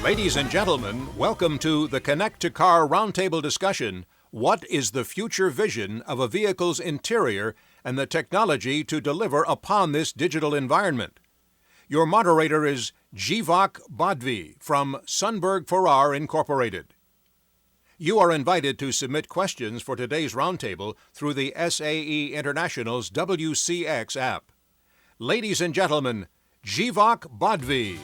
Ladies and gentlemen, welcome to the Connect2Car Roundtable discussion. What is the future vision of a vehicle's interior and the technology to deliver upon this digital environment? Your moderator is Jivak Badvi from Sunberg Farrar Incorporated. You are invited to submit questions for today's roundtable through the SAE International's WCX app. Ladies and gentlemen, Jivak Badvi.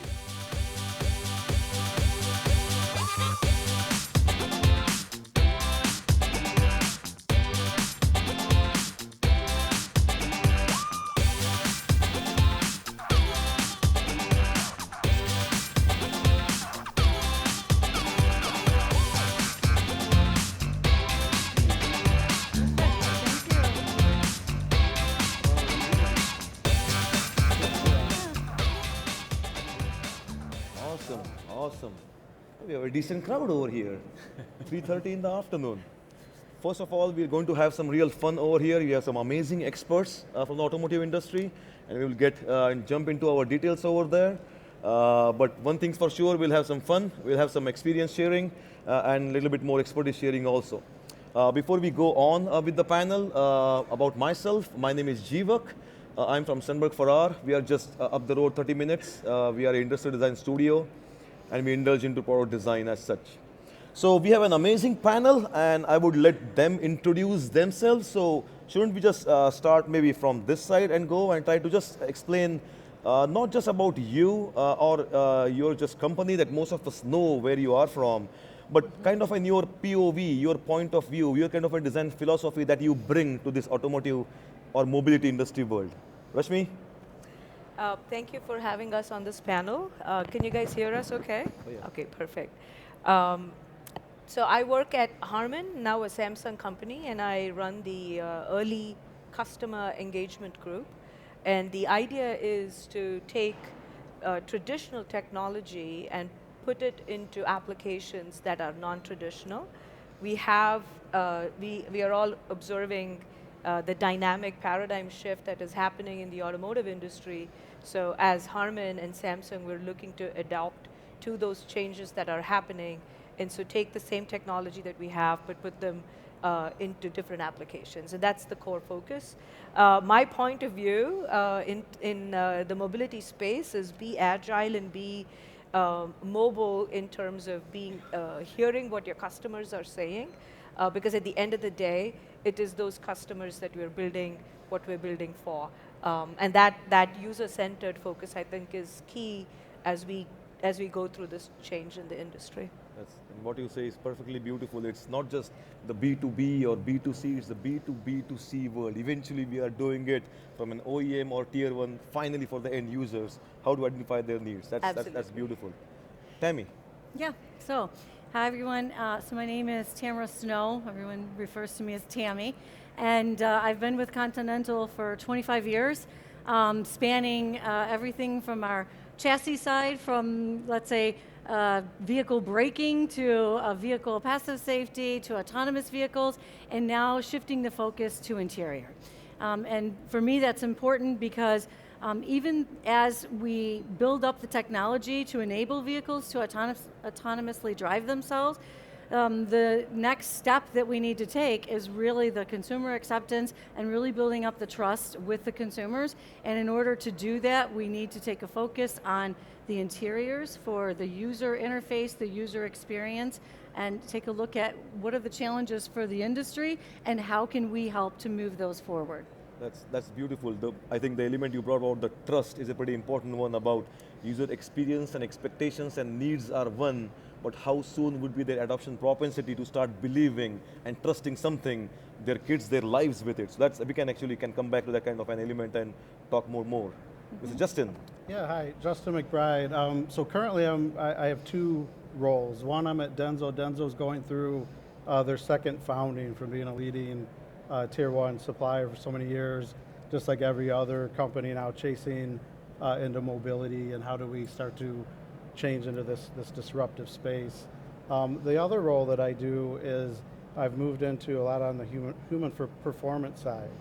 Awesome. We have a decent crowd over here. 3:30 in the afternoon. First of all, we're going to have some real fun over here. We have some amazing experts from the automotive industry, and we will get and jump into our details over there. But one thing's for sure, we'll have some fun. We'll have some experience sharing and a little bit more expertise sharing also. Before we go on with the panel, about myself, my name is Jivak. I'm from Sunberg Farrar. We are just up the road 30 minutes. We are an industrial design studio, and we indulge into product design as such. So we have an amazing panel, and I would let them introduce themselves. So shouldn't we just start maybe from this side and go and try to just explain not just about you or your just company that most of us know where you are from, but kind of in your POV, your point of view, your kind of a design philosophy that you bring to this automotive or mobility industry world. Rashmi? Thank you for having us on this panel. Can you guys hear us okay? Oh, yeah. Okay, perfect. So I work at Harman, now a Samsung company, and I run the early customer engagement group. And the idea is to take traditional technology and put it into applications that are non-traditional. We have, we are all observing the dynamic paradigm shift that is happening in the automotive industry. So as Harman and Samsung, we're looking to adapt to those changes that are happening, and so take the same technology that we have, but put them into different applications, and that's the core focus. My point of view in the mobility space is be agile and be mobile in terms of being hearing what your customers are saying, because at the end of the day, it is those customers that we're building what we're building for. And that user-centered focus, I think, is key as we go through this change in the industry. And what you say is perfectly beautiful. It's not just the B2B or B2C, it's the B2B2C world. Eventually, we are doing it from an OEM or tier one, finally for the end users, how to identify their needs. That's beautiful. Tammy. Yeah, so hi everyone. So my name is Tamara Snow. Everyone refers to me as Tammy. And I've been with Continental for 25 years, spanning everything from our chassis side, from, let's say, vehicle braking to vehicle passive safety to autonomous vehicles, and now shifting the focus to interior. And for me, that's important because even as we build up the technology to enable vehicles to autonomously drive themselves, the next step that we need to take is really the consumer acceptance and really building up the trust with the consumers. And in order to do that, we need to take a focus on the interiors for the user interface, the user experience, and take a look at what are the challenges for the industry and how can we help to move those forward. That's beautiful. I think the element you brought about, the trust, is a pretty important one about user experience and expectations and needs are one, but how soon would be their adoption propensity to start believing and trusting something, their kids, their lives with it. So that's, we can come back to that kind of an element and talk more. Mr. Justin. Yeah, hi, Justin McBride. So currently I have two roles. One, I'm at Denso. Denso's going through their second founding from being a leading tier one supplier for so many years, just like every other company now chasing into mobility, and how do we start to change into this disruptive space. The other role that I do is I've moved into a lot on the human for performance side.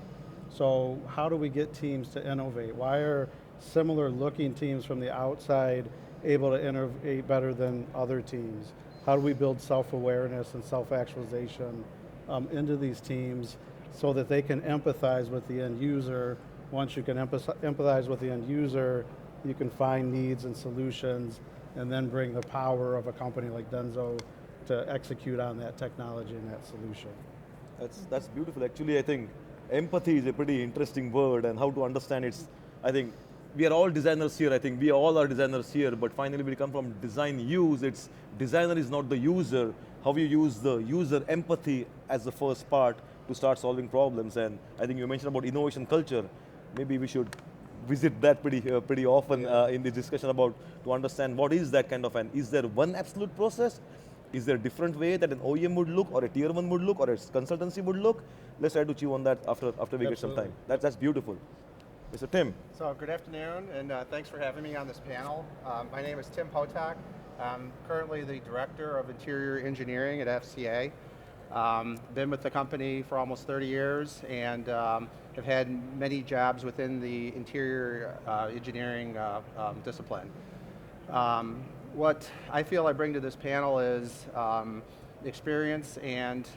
So how do we get teams to innovate? Why are similar looking teams from the outside able to innovate better than other teams? How do we build self-awareness and self-actualization into these teams so that they can empathize with the end user? Once you can empathize with the end user, you can find needs and solutions and then bring the power of a company like Denso to execute on that technology and that solution. That's beautiful. Actually, I think empathy is a pretty interesting word, and how to understand it's, I think, we are all designers here. I think we all are designers here, but finally we come from design use. It's designer is not the user. How you use the user empathy as the first part to start solving problems. And I think you mentioned about innovation culture. Maybe we should visit that pretty often in the discussion about to understand what is that kind of an, is there one absolute process? Is there a different way that an OEM would look, or a tier one would look, or a consultancy would look? Let's try to chew on that after we get some time. That's beautiful. Mr. Tim. So good afternoon, and thanks for having me on this panel. My name is Tim Potok. I'm currently the Director of Interior Engineering at FCA. Been with the company for almost 30 years and have had many jobs within the interior engineering discipline. What I feel I bring to this panel is experience and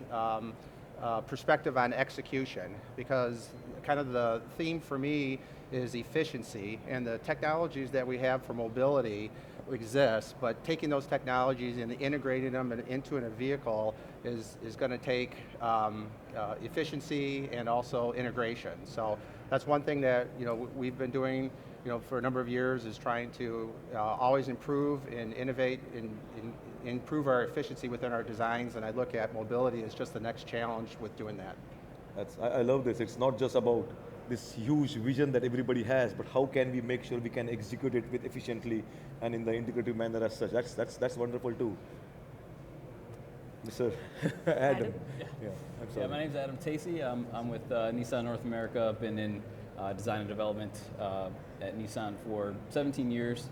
perspective on execution, because kind of the theme for me is efficiency, and the technologies that we have for mobility exist, but taking those technologies and integrating them into a vehicle is going to take efficiency and also integration. So that's one thing that we've been doing for a number of years, is trying to always improve and innovate and improve our efficiency within our designs, and I look at mobility as just the next challenge with doing that. I love this. It's not just about this huge vision that everybody has, but how can we make sure we can execute it with efficiently and in the integrative manner as such. That's wonderful too. Mr. Adam. Yeah, my name's Adam Tacey. I'm with Nissan North America. I've been in design and development at Nissan for 17 years.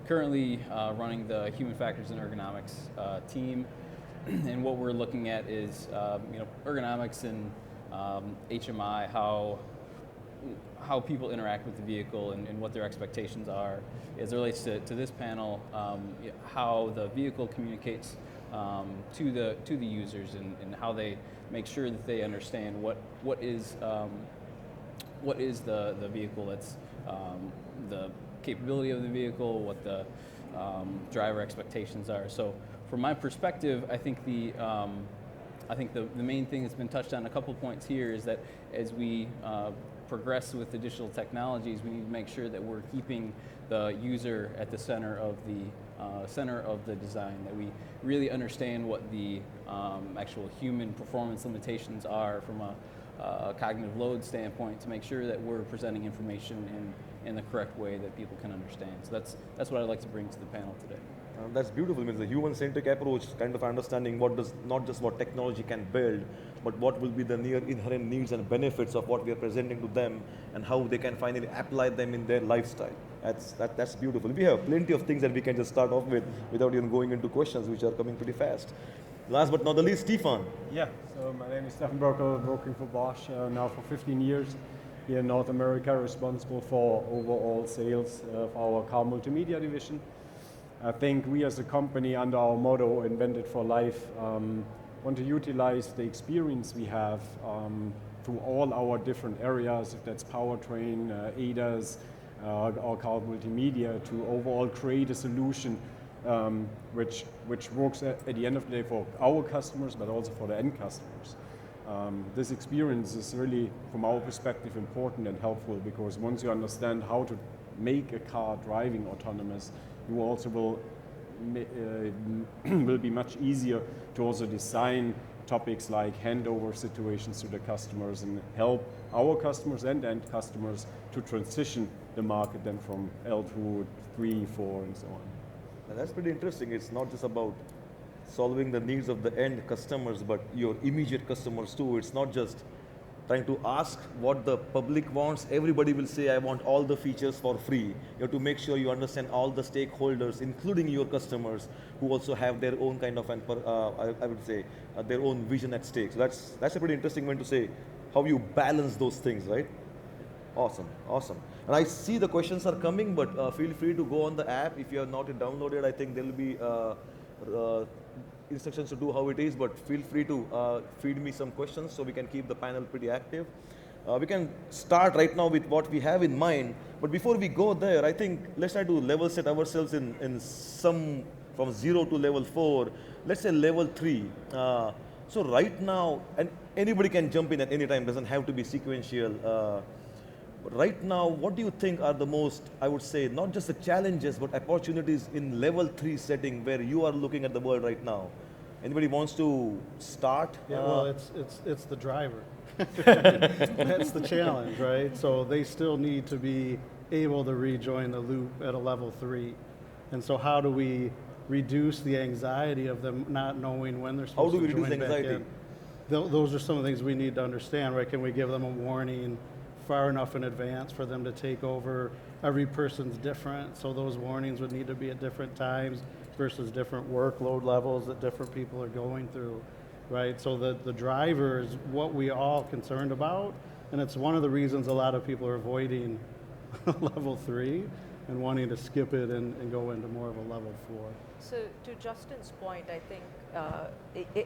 Currently running the human factors and ergonomics team, and what we're looking at is ergonomics and HMI, how people interact with the vehicle and what their expectations are as it relates to this panel, how the vehicle communicates to the users and how they make sure that they understand what is the vehicle, that's the capability of the vehicle, what the driver expectations are. So from my perspective, I think the main thing that's been touched on a couple points here is that as we progress with the digital technologies, we need to make sure that we're keeping the user at the center of the design, that we really understand what the actual human performance limitations are from a cognitive load standpoint, to make sure that we're presenting information in the correct way that people can understand. So that's what I'd like to bring to the panel today. That's beautiful. I mean, the human-centric approach, kind of understanding not just what technology can build, but what will be the near inherent needs and benefits of what we are presenting to them, and how they can finally apply them in their lifestyle. That's beautiful. We have plenty of things that we can just start off with without even going into questions, which are coming pretty fast. Last but not the least, Stefan. Yeah, so my name is Stefan Berkel, working for Bosch now for 15 years here in North America, responsible for overall sales of our car multimedia division. I think we as a company, under our motto, Invented for Life, want to utilize the experience we have through all our different areas, if that's powertrain, ADAS, or car multimedia, to overall create a solution which works at the end of the day for our customers, but also for the end customers. This experience is really, from our perspective, important and helpful, because once you understand how to make a car driving autonomous, you also will be much easier to also design topics like handover situations to the customers and help our customers and end customers to transition the market then from L2, 3, 4, and so on. And that's pretty interesting. It's not just about solving the needs of the end customers, but your immediate customers too. It's not just trying to ask what the public wants. Everybody will say, I want all the features for free. You have to make sure you understand all the stakeholders, including your customers, who also have their own kind of, I would say, their own vision at stake. So that's a pretty interesting one to say, how you balance those things, right? Awesome, awesome. And I see the questions are coming, but feel free to go on the app. If you have not yet downloaded, I think there will be instructions to do how it is, but feel free to feed me some questions so we can keep the panel pretty active. We can start right now with what we have in mind, but before we go there, I think let's try to level set ourselves in some, from 0 to level 4, let's say level 3. So right now, and anybody can jump in at any time, doesn't have to be sequential. But right now, what do you think are the most, I would say, not just the challenges, but opportunities in level 3 setting where you are looking at the world right now? Anybody wants to start? Yeah, well, it's the driver. That's the challenge, right? So they still need to be able to rejoin the loop at a level 3. And so how do we reduce the anxiety of them not knowing when they're supposed to join back in? How do we reduce anxiety? Those are some of the things we need to understand, right? Can we give them a warning far enough in advance for them to take over? Every person's different, so those warnings would need to be at different times versus different workload levels that different people are going through, right? So the driver is what we all concerned about, and it's one of the reasons a lot of people are avoiding level 3 and wanting to skip it and go into more of a level 4. So to Justin's point, I think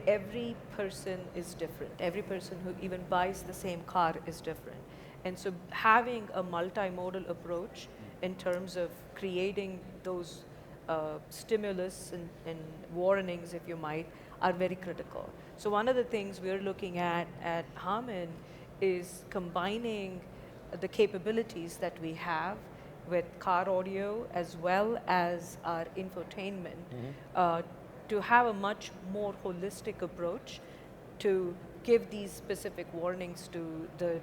every person is different. Every person who even buys the same car is different. And so having a multimodal approach in terms of creating those stimulus and warnings, if you might, are very critical. So one of the things we're looking at Harman is combining the capabilities that we have with car audio as well as our infotainment to have a much more holistic approach to give these specific warnings to the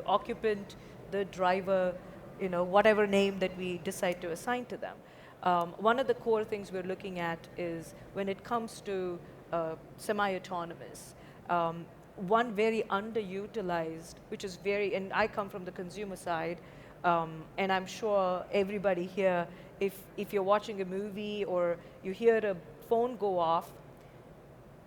occupant, the driver, whatever name that we decide to assign to them. One of the core things we're looking at is when it comes to semi-autonomous, one very underutilized, which is and I come from the consumer side, and I'm sure everybody here, if you're watching a movie or you hear a phone go off,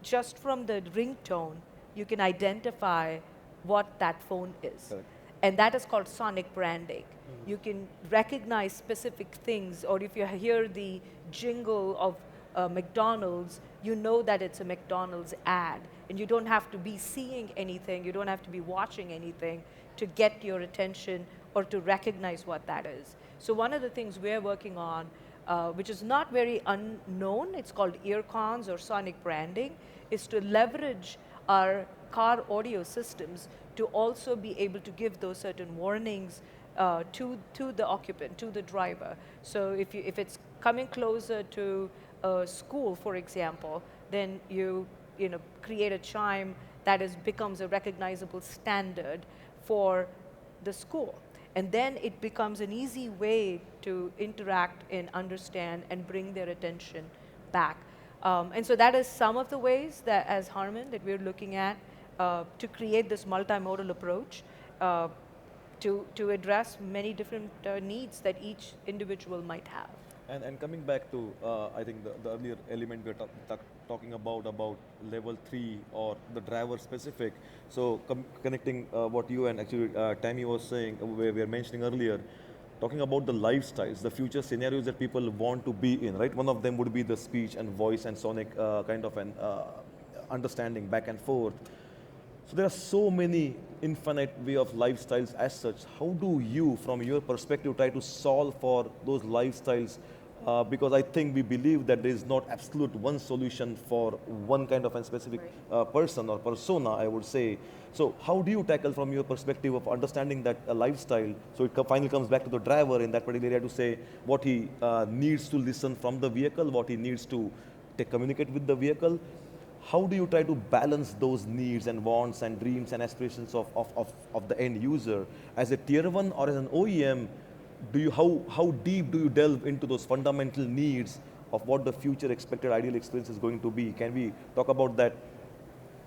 just from the ringtone, you can identify what that phone is. Correct. And that is called sonic branding. You can recognize specific things, or if you hear the jingle of McDonald's, you know that it's a McDonald's ad. And you don't have to be seeing anything, you don't have to be watching anything to get your attention or to recognize what that is. So one of the things we're working on, which is not very unknown, it's called ear cons or sonic branding, is to leverage our car audio systems to also be able to give those certain warnings to the occupant, to the driver. So if it's coming closer to a school, for example, then you create a chime that becomes a recognizable standard for the school. And then it becomes an easy way to interact and understand and bring their attention back. And so that is some of the ways that, as Harman, that we're looking at to create this multimodal approach to address many different needs that each individual might have. And coming back to, I think the earlier element we were talking about level 3 or the driver specific. So connecting what you and actually Tammy was saying, we were mentioning earlier, talking about the lifestyles, the future scenarios that people want to be in, right? One of them would be the speech and voice and sonic kind of an understanding back and forth. So there are so many infinite way of lifestyles as such. How do you, from your perspective, try to solve for those lifestyles? Because I think we believe that there is not absolute one solution for one kind of a specific person or persona, I would say. So how do you tackle from your perspective of understanding that lifestyle? So it finally comes back to the driver in that particular area to say what he needs to listen from the vehicle, what he needs to communicate with the vehicle. How do you try to balance those needs and wants and dreams and aspirations of the end user? As a tier 1 or as an OEM, how deep do you delve into those fundamental needs of what the future expected ideal experience is going to be? Can we talk about that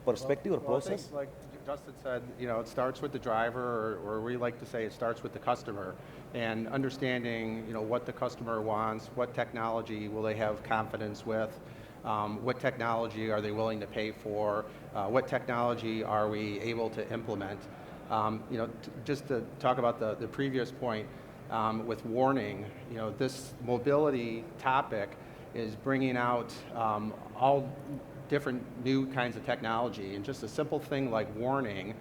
perspective or process? I think, like Justin said, it starts with the driver, or we like to say it starts with the customer, and understanding, what the customer wants, what technology will they have confidence with, what technology are they willing to pay for, what technology are we able to implement. Just to talk about the previous point with warning, this mobility topic is bringing out all different new kinds of technology, and just a simple thing like warning,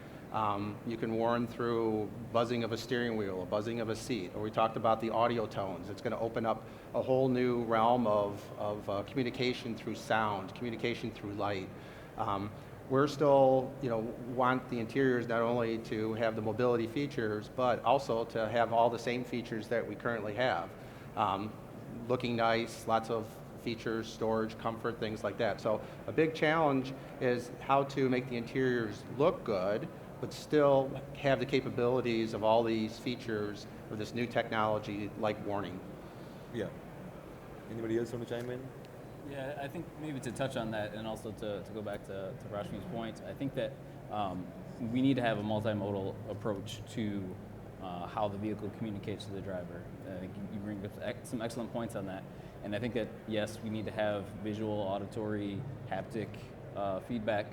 you can warn through buzzing of a steering wheel, a buzzing of a seat, or we talked about the audio tones. It's going to open up a whole new realm of communication through sound, communication through light. We're still, want the interiors not only to have the mobility features, but also to have all the same features that we currently have. Looking nice, lots of features, storage, comfort, things like that. So a big challenge is how to make the interiors look good, but still have the capabilities of all these features with this new technology like warning. Yeah. Anybody else want to chime in? Yeah, I think maybe to touch on that and also to go back to Rashmi's point, I think that we need to have a multimodal approach to how the vehicle communicates to the driver. I think you bring up some excellent points on that. And I think that, yes, we need to have visual, auditory, haptic feedback.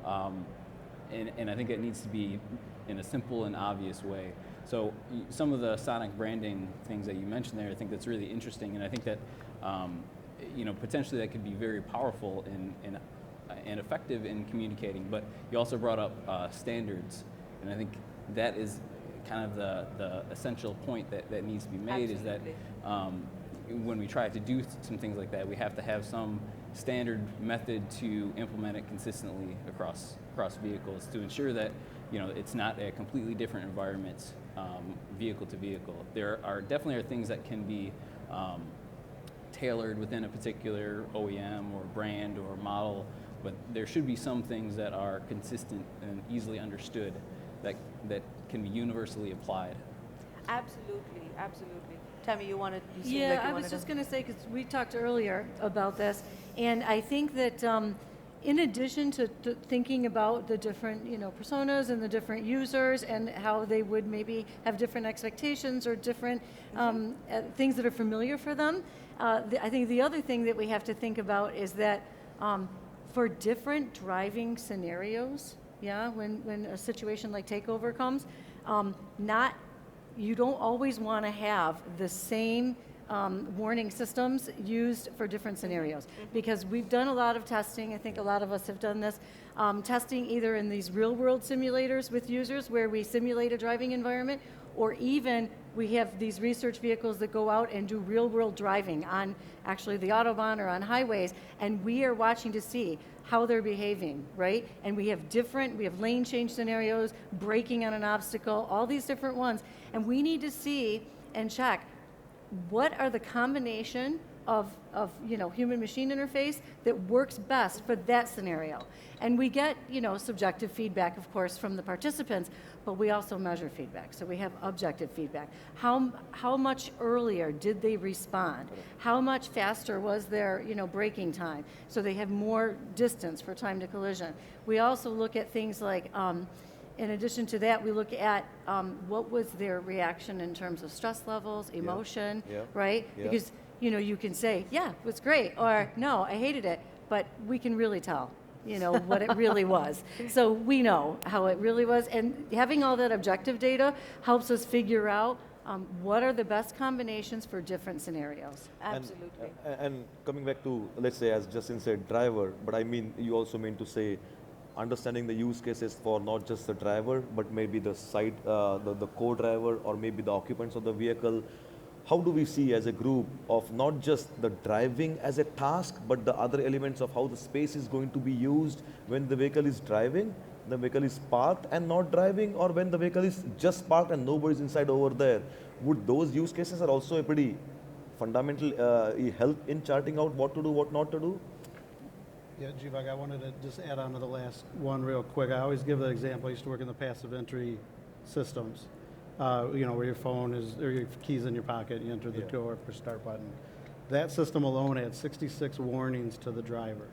And I think it needs to be in a simple and obvious way. So some of the sonic branding things that you mentioned there, I think that's really interesting. And I think that potentially that could be very powerful and effective in communicating. But you also brought up standards. And I think that is kind of the essential point that needs to be made. Absolutely. Is that when we try to do some things like that, we have to have some standard method to implement it consistently across vehicles to ensure that it's not a completely different environment, vehicle to vehicle. There are definitely things that can be tailored within a particular OEM or brand or model, but there should be some things that are consistent and easily understood that can be universally applied. Absolutely, absolutely. Tammy, you wanted? Yeah, I was just going to say, because we talked earlier about this, and I think that in addition to thinking about the different personas and the different users and how they would maybe have different expectations or different things that are familiar for them, I think the other thing that we have to think about is that for different driving scenarios, when a situation like takeover comes, you don't always want to have the same warning systems used for different scenarios, because we've done a lot of testing. I think a lot of us have done this testing either in these real world simulators with users where we simulate a driving environment, or even we have these research vehicles that go out and do real world driving on actually the Autobahn or on highways, and we are watching to see how they're behaving, right? And we have lane change scenarios, braking on an obstacle, all these different ones, and we need to see and check what are the combination of human-machine interface that works best for that scenario. And we get subjective feedback, of course, from the participants, but we also measure feedback. So we have objective feedback. How much earlier did they respond? How much faster was their braking time? So they have more distance for time to collision. We also look at things like, in addition to that, we look at what was their reaction in terms of stress levels, emotion, right? Yeah. Because you can say, yeah, it was great, or no, I hated it, but we can really tell what it really was. So we know how it really was, and having all that objective data helps us figure out what are the best combinations for different scenarios. Absolutely. And coming back to, let's say, as Justin said, driver, but I mean, you also mean to say understanding the use cases for not just the driver, but maybe the the co-driver, or maybe the occupants of the vehicle. How do we see as a group of not just the driving as a task, but the other elements of how the space is going to be used when the vehicle is driving, the vehicle is parked and not driving, or when the vehicle is just parked and nobody's inside over there? Would those use cases are also a pretty fundamental help in charting out what to do, what not to do? Yeah, Jivag, I wanted to just add on to the last one real quick. I always give the example. I used to work in the passive entry systems, where your phone is, or your keys in your pocket, you enter the door, push start button. That system alone had 66 warnings to the driver,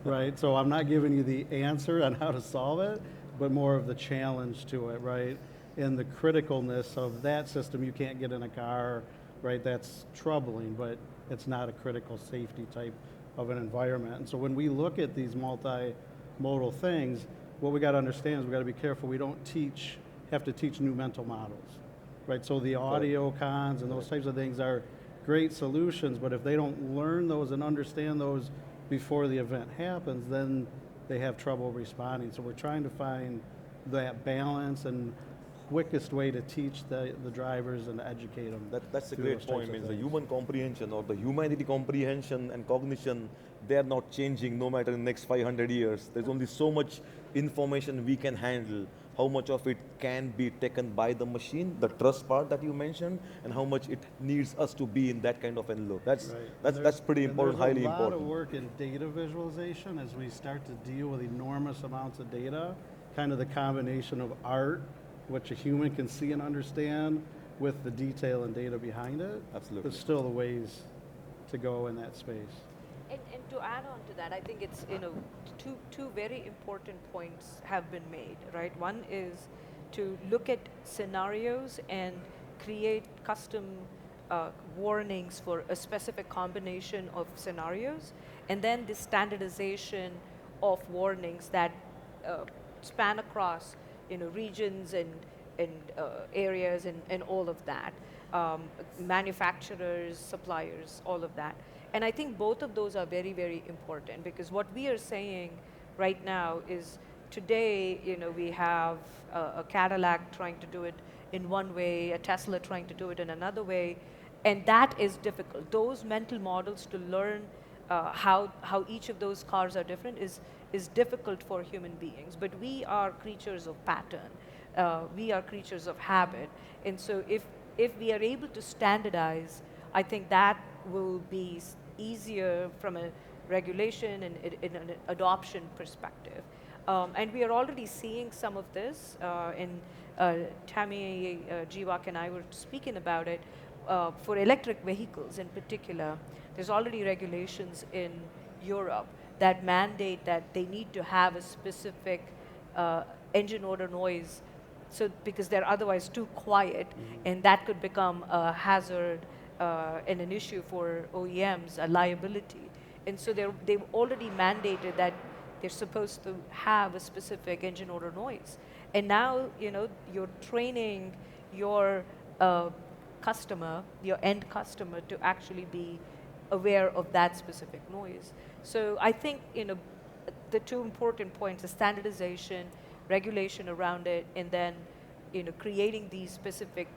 right? So I'm not giving you the answer on how to solve it, but more of the challenge to it, right? And the criticalness of that system. You can't get in a car, right? That's troubling, but it's not a critical safety type of an environment. And so when we look at these multimodal things, what we got to understand is we got to be careful we don't teach have to teach new mental models, right? So the audio cons and those types of things are great solutions, but if they don't learn those and understand those before the event happens, then they have trouble responding. So we're trying to find that balance and quickest way to teach the drivers and educate them. That's a through great those types point. of Means the things. human comprehension or the humanity comprehension and cognition, they're not changing no matter in the next 500 years. There's only so much information we can handle. How much of it can be taken by the machine, the trust part that you mentioned, and how much it needs us to be in that kind of envelope. That's Right. that's pretty And important, highly There's a lot important. of work in data visualization as we start to deal with enormous amounts of data, kind of the combination of art, which a human can see and understand, with the detail and data behind it. Absolutely. There's still the ways to go in that space. And to add on to that, I think it's, two very important points have been made, right? One is to look at scenarios and create custom warnings for a specific combination of scenarios, and then the standardization of warnings that span across, regions and areas and all of that, manufacturers, suppliers, all of that. And I think both of those are very, very important, because what we are saying right now is today, we have a Cadillac trying to do it in one way, a Tesla trying to do it in another way, and that is difficult. Those mental models to learn how each of those cars are different is difficult for human beings. But we are creatures of pattern. We are creatures of habit. And so if we are able to standardize, I think that will be easier from a regulation and in an adoption perspective. And we are already seeing some of this, and Tammy Jiwak and I were speaking about it. For electric vehicles in particular, there's already regulations in Europe that mandate that they need to have a specific engine odor noise, so because they're otherwise too quiet, and that could become a hazard and an issue for OEMs, a liability. And so they've already mandated that they're supposed to have a specific engine odor noise. And now, you're training your customer, your end customer, to actually be aware of that specific noise. So I think, the two important points are standardization, regulation around it, and then, creating these specific,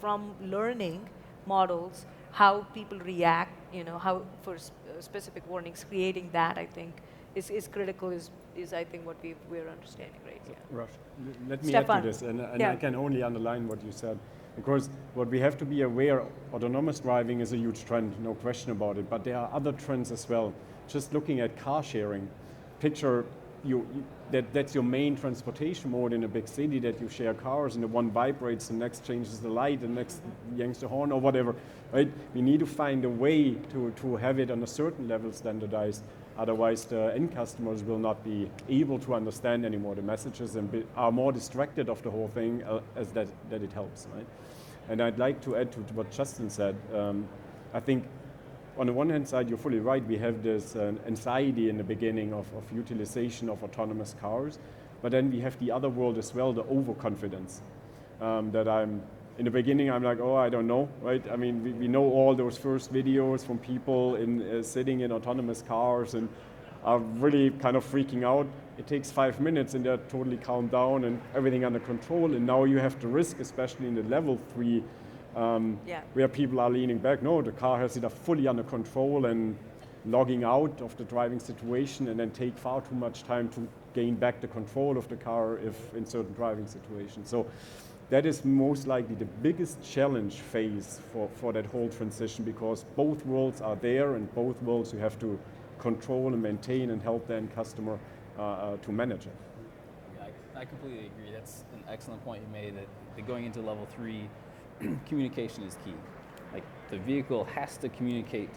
from learning models, how people react, how for specific warnings, creating that, I think, is critical, is I think what we're understanding right here. Rush, let me Stefan. add to this, and Yeah. I can only underline what you said, because what we have to be aware, autonomous driving is a huge trend, no question about it, but there are other trends as well. Just looking at car sharing, picture that's your main transportation mode in a big city, that you share cars and the one vibrates, the next changes the light, the next yanks the horn or whatever, right? We need to find a way to have it on a certain level standardized. Otherwise, the end customers will not be able to understand anymore the messages and are more distracted of the whole thing as that it helps, right? And I'd like to add to what Justin said. I think on the one hand side, you're fully right. We have this anxiety in the beginning of utilization of autonomous cars. But then we have the other world as well, the overconfidence. That in the beginning, I'm like, oh, I don't know, right? I mean, we know all those first videos from people sitting in autonomous cars and are really kind of freaking out. It takes 5 minutes and they're totally calmed down and everything under control. And now you have the risk, especially in the level 3, where people are leaning back. No, the car has it fully under control and logging out of the driving situation, and then take far too much time to gain back the control of the car if in certain driving situations. So that is most likely the biggest challenge phase for that whole transition, because both worlds are there, and both worlds you have to control and maintain and help the end customer to manage it. Yeah, I completely agree. That's an excellent point you made, that going into level 3, communication is key. Like, the vehicle has to communicate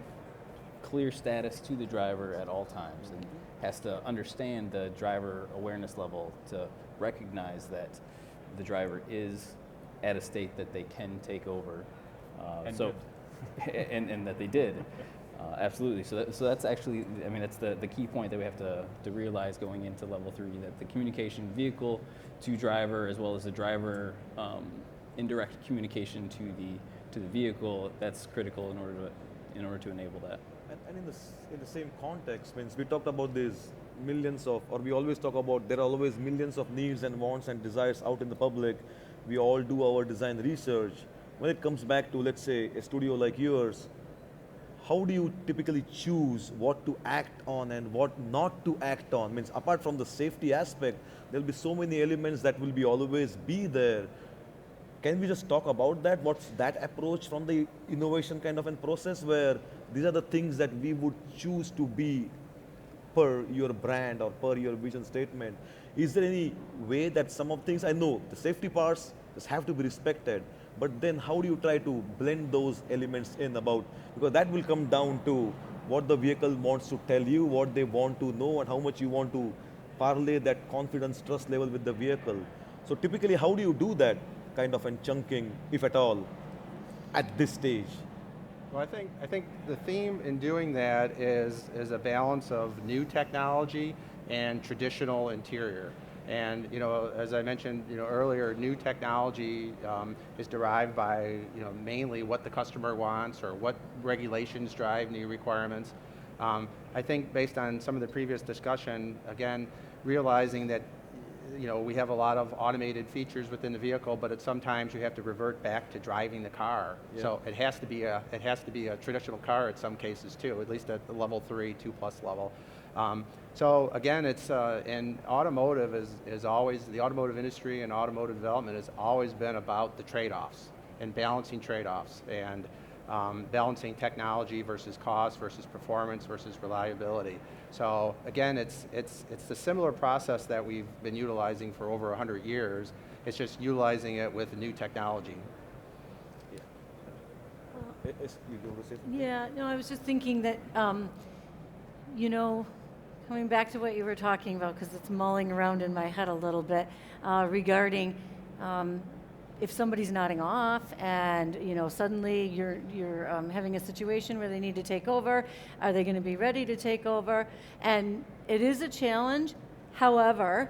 clear status to the driver at all times, and has to understand the driver awareness level to recognize that the driver is at a state that they can take over. And that they did. Absolutely. So that's actually, I mean, that's the key point that we have to realize going into level 3, that the communication vehicle to driver, as well as the driver indirect communication to the vehicle, that's critical in order to enable that. And in the same context, means we talked about these millions of, or we always talk about there are always millions of needs and wants and desires out in the public. We all do our design research. When it comes back to, let's say, a studio like yours, how do you typically choose what to act on and what not to act on? Means apart from the safety aspect, there'll be so many elements that will be always be there. Can we just talk about that? What's that approach from the innovation kind of a process where these are the things that we would choose to be per your brand or per your vision statement? Is there any way that some of things, I know the safety parts just have to be respected, but then how do you try to blend those elements in about, because that will come down to what the vehicle wants to tell you, what they want to know, and how much you want to parlay that confidence, trust level with the vehicle. So typically, how do you do that kind of chunking, if at all, at this stage? Well, I think the theme in doing that is a balance of new technology and traditional interior. And as I mentioned earlier, new technology is derived by mainly what the customer wants or what regulations drive new requirements. I think based on some of the previous discussion, again, realizing that we have a lot of automated features within the vehicle, but sometimes you have to revert back to driving the car. Yeah. So it has to be a traditional car at some cases too, at least at the level 3, 2+ level. So again, it's and automotive is always, the automotive industry and automotive development has always been about the trade-offs and balancing trade-offs and balancing technology versus cost versus performance versus reliability. So again, it's the similar process that we've been utilizing for over 100 years. It's just utilizing it with new technology. Yeah, no, I was just thinking that, coming back to what you were talking about, because it's mulling around in my head a little bit, regarding if somebody's nodding off and suddenly you're having a situation where they need to take over, are they going to be ready to take over? And it is a challenge. However,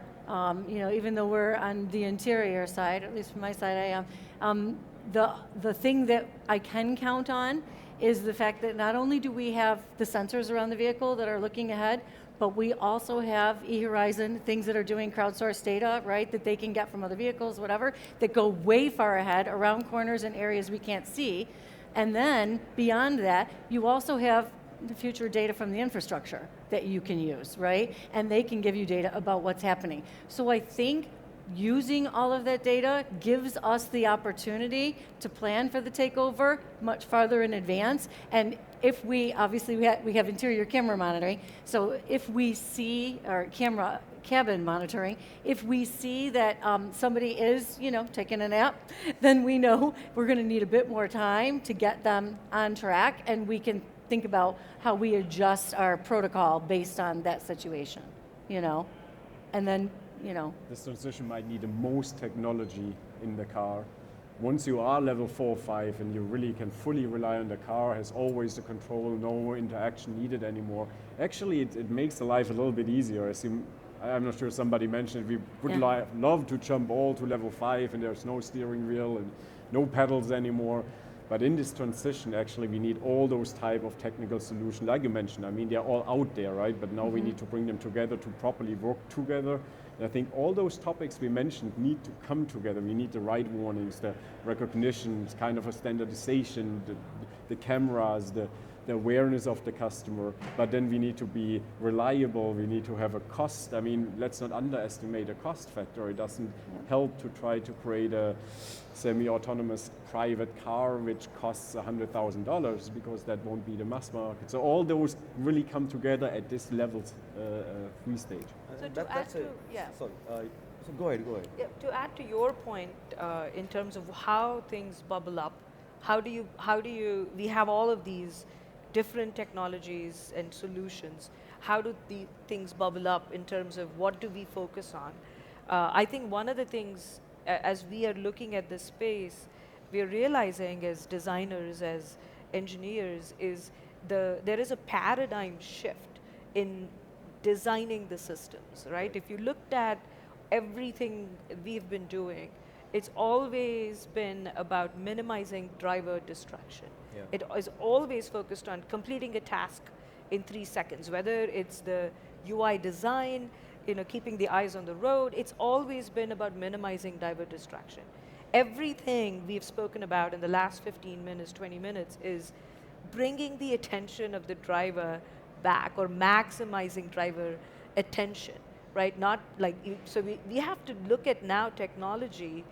even though we're on the interior side, at least from my side I am, the thing that I can count on is the fact that not only do we have the sensors around the vehicle that are looking ahead, but we also have eHorizon, things that are doing crowdsourced data, right, that they can get from other vehicles, whatever, that go way far ahead around corners and areas we can't see. And then beyond that, you also have the future data from the infrastructure that you can use, right? And they can give you data about what's happening. So I think using all of that data gives us the opportunity to plan for the takeover much farther in advance. And if we, obviously we have interior camera monitoring, so if we see, or cabin monitoring, if we see that somebody is, taking a nap, then we know we're going to need a bit more time to get them on track, and we can think about how we adjust our protocol based on that situation, and then, This transition might need the most technology in the car. Once you are level 4 or 5 and you really can fully rely on the car, has always the control, no interaction needed anymore. Actually, it makes the life a little bit easier. I'm not sure if somebody mentioned it, we would love to jump all to level 5 and there's no steering wheel and no pedals anymore. But in this transition, actually, we need all those type of technical solutions, like you mentioned. I mean, they're all out there, right? But now we need to bring them together to properly work together. And I think all those topics we mentioned need to come together. We need the right warnings, the recognition, kind of a standardization, the cameras, the awareness of the customer, but then we need to be reliable, we need to have a cost. I mean, let's not underestimate a cost factor. It doesn't help to try to create a semi-autonomous private car which costs $100,000 because that won't be the mass market. So all those really come together at this level 3 stage. So to add to, So go ahead. Yeah, to add to your point, in terms of how things bubble up, how do you, we have all of these different technologies and solutions. How do the things bubble up in terms of what do we focus on? I think one of the things, as we are looking at this space, we are realizing as designers, as engineers, is there is a paradigm shift in designing the systems, right? If you looked at everything we've been doing, it's always been about minimizing driver distraction. Yeah. It is always focused on completing a task in 3 seconds, whether it's the UI design, keeping the eyes on the road. It's always been about minimizing driver distraction. Everything we've spoken about in the last 15 minutes, 20 minutes is bringing the attention of the driver back or maximizing driver attention, right? Not like, so we have to look at now technology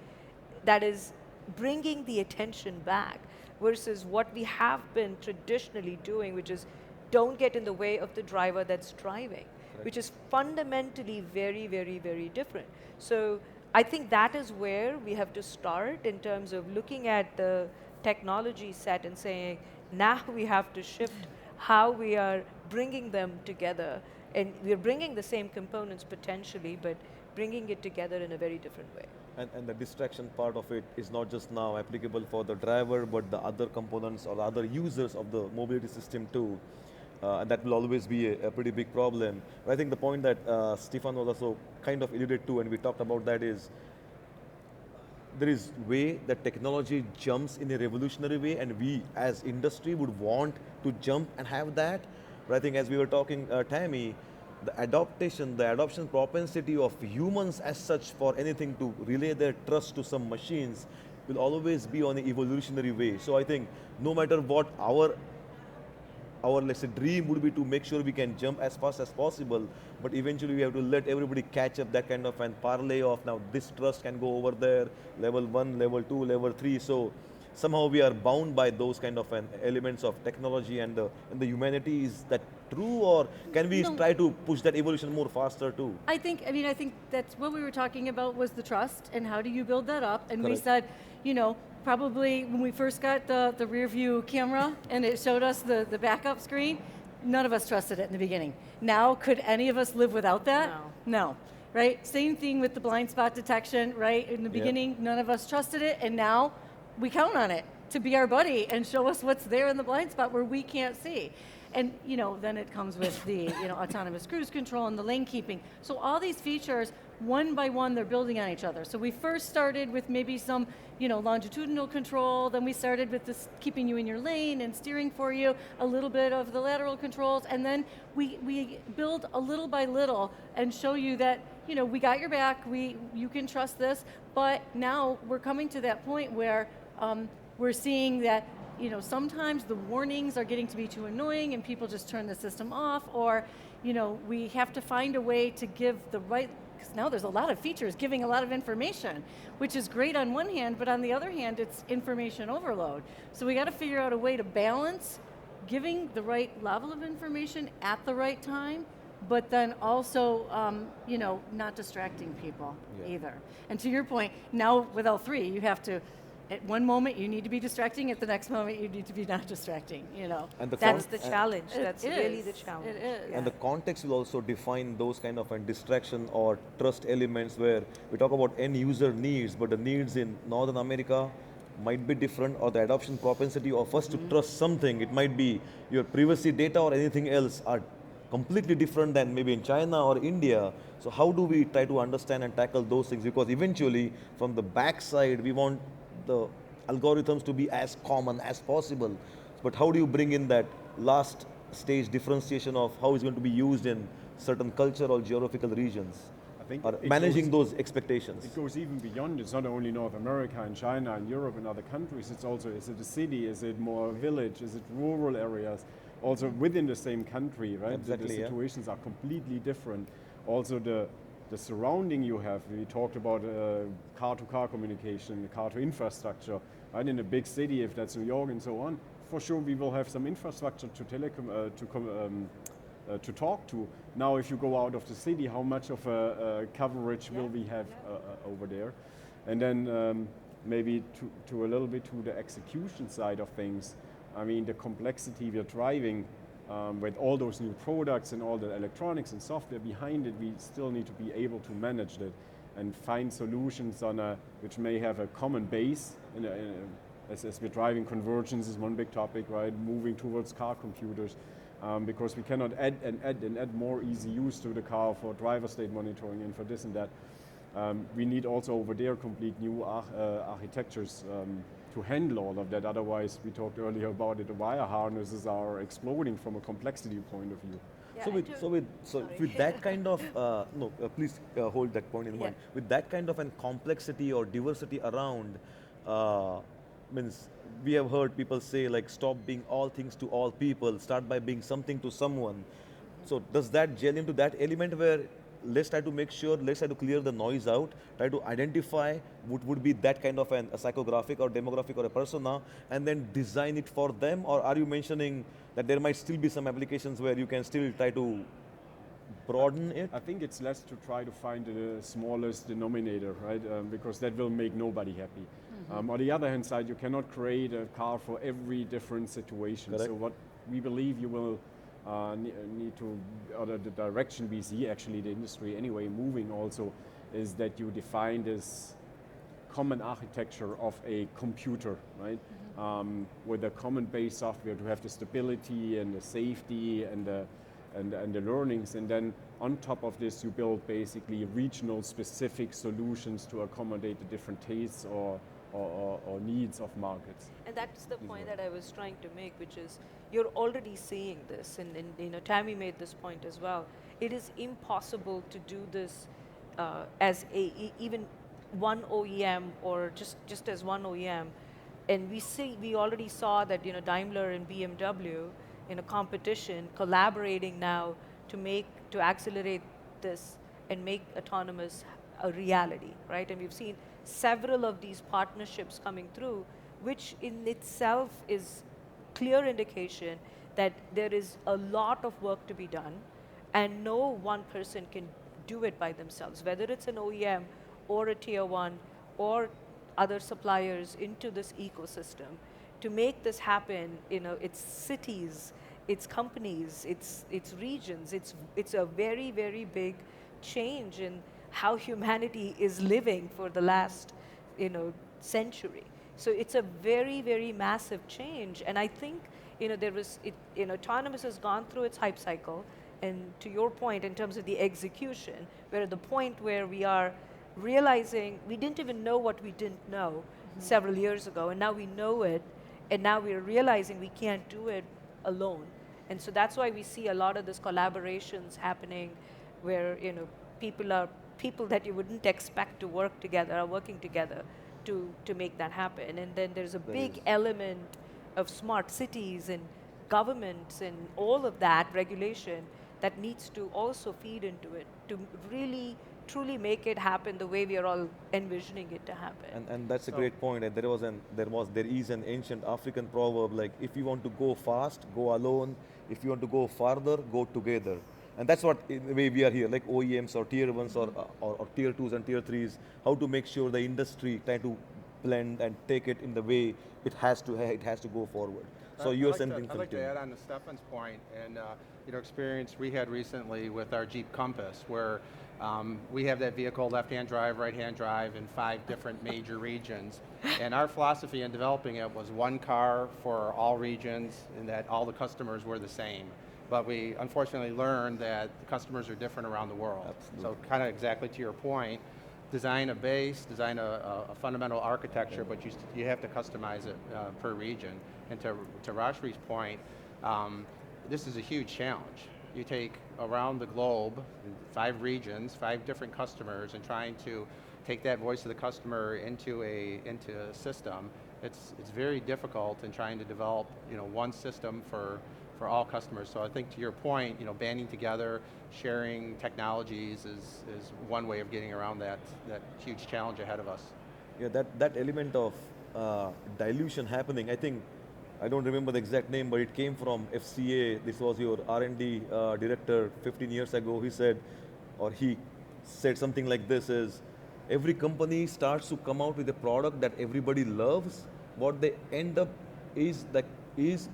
that is bringing the attention back versus what we have been traditionally doing, which is don't get in the way of the driver that's driving, which is fundamentally very, very, very different. So I think that is where we have to start in terms of looking at the technology set and saying, now we have to shift how we are bringing them together. And we're bringing the same components potentially, but bringing it together in a very different way. And the distraction part of it is not just now applicable for the driver, but the other components or the other users of the mobility system too. And that will always be a pretty big problem. But I think the point that Stefan was also kind of alluded to, and we talked about that, is there is way that technology jumps in a revolutionary way, and we as industry would want to jump and have that. But I think as we were talking, Tammy, the adoption propensity of humans as such for anything to relay their trust to some machines will always be on an evolutionary way. So I think no matter what our let's say dream would be to make sure we can jump as fast as possible, but eventually we have to let everybody catch up, that kind of an parlay of now this trust can go over there, level 1, level 2, level 3. So somehow we are bound by those kind of elements of technology and the humanity. Is that true, or can we try to push that evolution more faster too? I think that's what we were talking about, was the trust and how do you build that up. And Correct. we said, probably when we first got the rear view camera and it showed us the backup screen, none of us trusted it in the beginning. Now, could any of us live without that? No. Right? Same thing with the blind spot detection, right? In the beginning, none of us trusted it, and now we count on it to be our buddy and show us what's there in the blind spot where we can't see. And then it comes with the autonomous cruise control and the lane keeping. So all these features, one by one, they're building on each other. So we first started with maybe some longitudinal control, then we started with this keeping you in your lane and steering for you, a little bit of the lateral controls, and then we build a little by little and show you that we got your back, you can trust this, but now we're coming to that point where we're seeing that sometimes the warnings are getting to be too annoying and people just turn the system off, or we have to find a way to give the right, because now there's a lot of features giving a lot of information, which is great on one hand, but on the other hand, it's information overload. So we got to figure out a way to balance giving the right level of information at the right time, but then also, not distracting people either. And to your point, now with L3, you have to, at one moment you need to be distracting, at the next moment you need to be not distracting, And That's the challenge. That's really the challenge. It is. Yeah. And the context will also define those kind of distraction or trust elements, where we talk about end user needs, but the needs in Northern America might be different, or the adoption propensity of us to trust something, it might be your privacy data or anything else, are completely different than maybe in China or India. So how do we try to understand and tackle those things? Because eventually from the backside we want the algorithms to be as common as possible. But how do you bring in that last stage differentiation of how it's going to be used in certain culture or geographical regions? I think Or managing those expectations. It goes even beyond. It's not only North America and China and Europe and other countries. It's also, is it a city? Is it more village? Is it rural areas? Also within the same country, right? Exactly, the situations are completely different. Also the surrounding you have. We talked about car-to-car communication, car to infrastructure. Right, in a big city, if that's New York and so on, for sure we will have some infrastructure to talk to. Now, if you go out of the city, how much of a coverage will we have over there? And then maybe to a little bit to the execution side of things. I mean, the complexity we're driving with all those new products and all the electronics and software behind it, we still need to be able to manage that and find solutions which may have a common base, as we're driving, convergence is one big topic, right? Moving towards car computers, because we cannot add more easy use to the car for driver state monitoring and for this and that. We need also over there complete new architectures to handle all of that. Otherwise, we talked earlier about it, the wire harnesses are exploding from a complexity point of view. Yeah, So with that kind of please hold that point in mind. With that kind of an complexity or diversity around, means we have heard people say like stop being all things to all people, start by being something to someone. So does that gel into that element where let's try to make sure, let's try to clear the noise out, try to identify what would be that kind of a psychographic or demographic or a persona, and then design it for them? Or are you mentioning that there might still be some applications where you can still try to broaden it? I think it's less to try to find the smallest denominator, right? Because that will make nobody happy. On the other hand side, you cannot create a car for every different situation. Correct. So what we believe you will need to, or the direction we see actually the industry anyway moving also, is that you define this common architecture of a computer, right? With a common base software to have the stability and the safety and the learnings, and then on top of this you build basically regional specific solutions to accommodate the different tastes or needs of markets. And that's the point that I was trying to make, which is you're already seeing this, and Tammy made this point as well. It is impossible to do this as even one OEM or just as one OEM. And we already saw that Daimler and BMW in a competition collaborating now to accelerate this and make autonomous a reality, right? And we've seen several of these partnerships coming through, which in itself is clear indication that there is a lot of work to be done, and no one person can do it by themselves, whether it's an OEM or a tier one or other suppliers into this ecosystem. To make this happen, it's cities, it's companies, it's regions, it's a very, very big change in how humanity is living for the last, century. So it's a very, very massive change. And I think, autonomous has gone through its hype cycle. And to your point, in terms of the execution, we're at the point where we are realizing we didn't even know what we didn't know several years ago, and now we know it, and now we're realizing we can't do it alone. And so that's why we see a lot of this collaborations happening where, people that you wouldn't expect to work together are working together to make that happen. And then there's a big element of smart cities and governments and all of that regulation that needs to also feed into it to really truly make it happen the way we are all envisioning it to happen. And that's a great point. And there is an ancient African proverb like, if you want to go fast, go alone. If you want to go farther, go together. And that's what in the way we are here, like OEMs or tier ones or tier twos and tier threes, how to make sure the industry try to blend and take it in the way it has to go forward. So you're something. I'd like to add on to Stefan's point and experience we had recently with our Jeep Compass, where we have that vehicle, left-hand drive, right-hand drive in 5 different major regions. And our philosophy in developing it was one car for all regions and that all the customers were the same. But we unfortunately learned that the customers are different around the world. Absolutely. So kind of exactly to your point, design a base, design a fundamental architecture, but you have to customize it per region. And to Rashmi's point, this is a huge challenge. You take around the globe, 5 regions, 5 different customers, and trying to take that voice of the customer into a system. It's very difficult in trying to develop one system for all customers. So I think to your point, banding together, sharing technologies is one way of getting around that huge challenge ahead of us. Yeah, that element of dilution happening, I think, I don't remember the exact name, but it came from FCA. This was your R&D director 15 years ago. He said something like this is, every company starts to come out with a product that everybody loves. What they end up is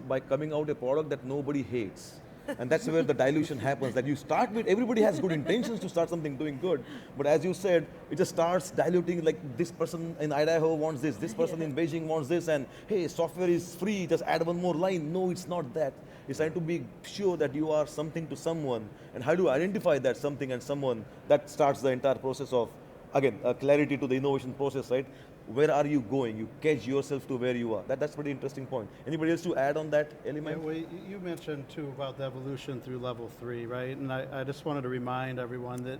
by coming out a product that nobody hates. And that's where the dilution happens, that you start with, everybody has good intentions to start something doing good, but as you said, it just starts diluting, like this person in Idaho wants this person in Beijing wants this, and hey, software is free, just add one more line. No, it's not that. It's trying to be sure that you are something to someone, and how do you identify that something and someone, that starts the entire process of, again, clarity to the innovation process, right? Where are you going? You catch yourself to where you are. That's pretty interesting point. Anybody else to add on that element? Yeah, well, you mentioned too about the evolution through level 3, right? And I just wanted to remind everyone that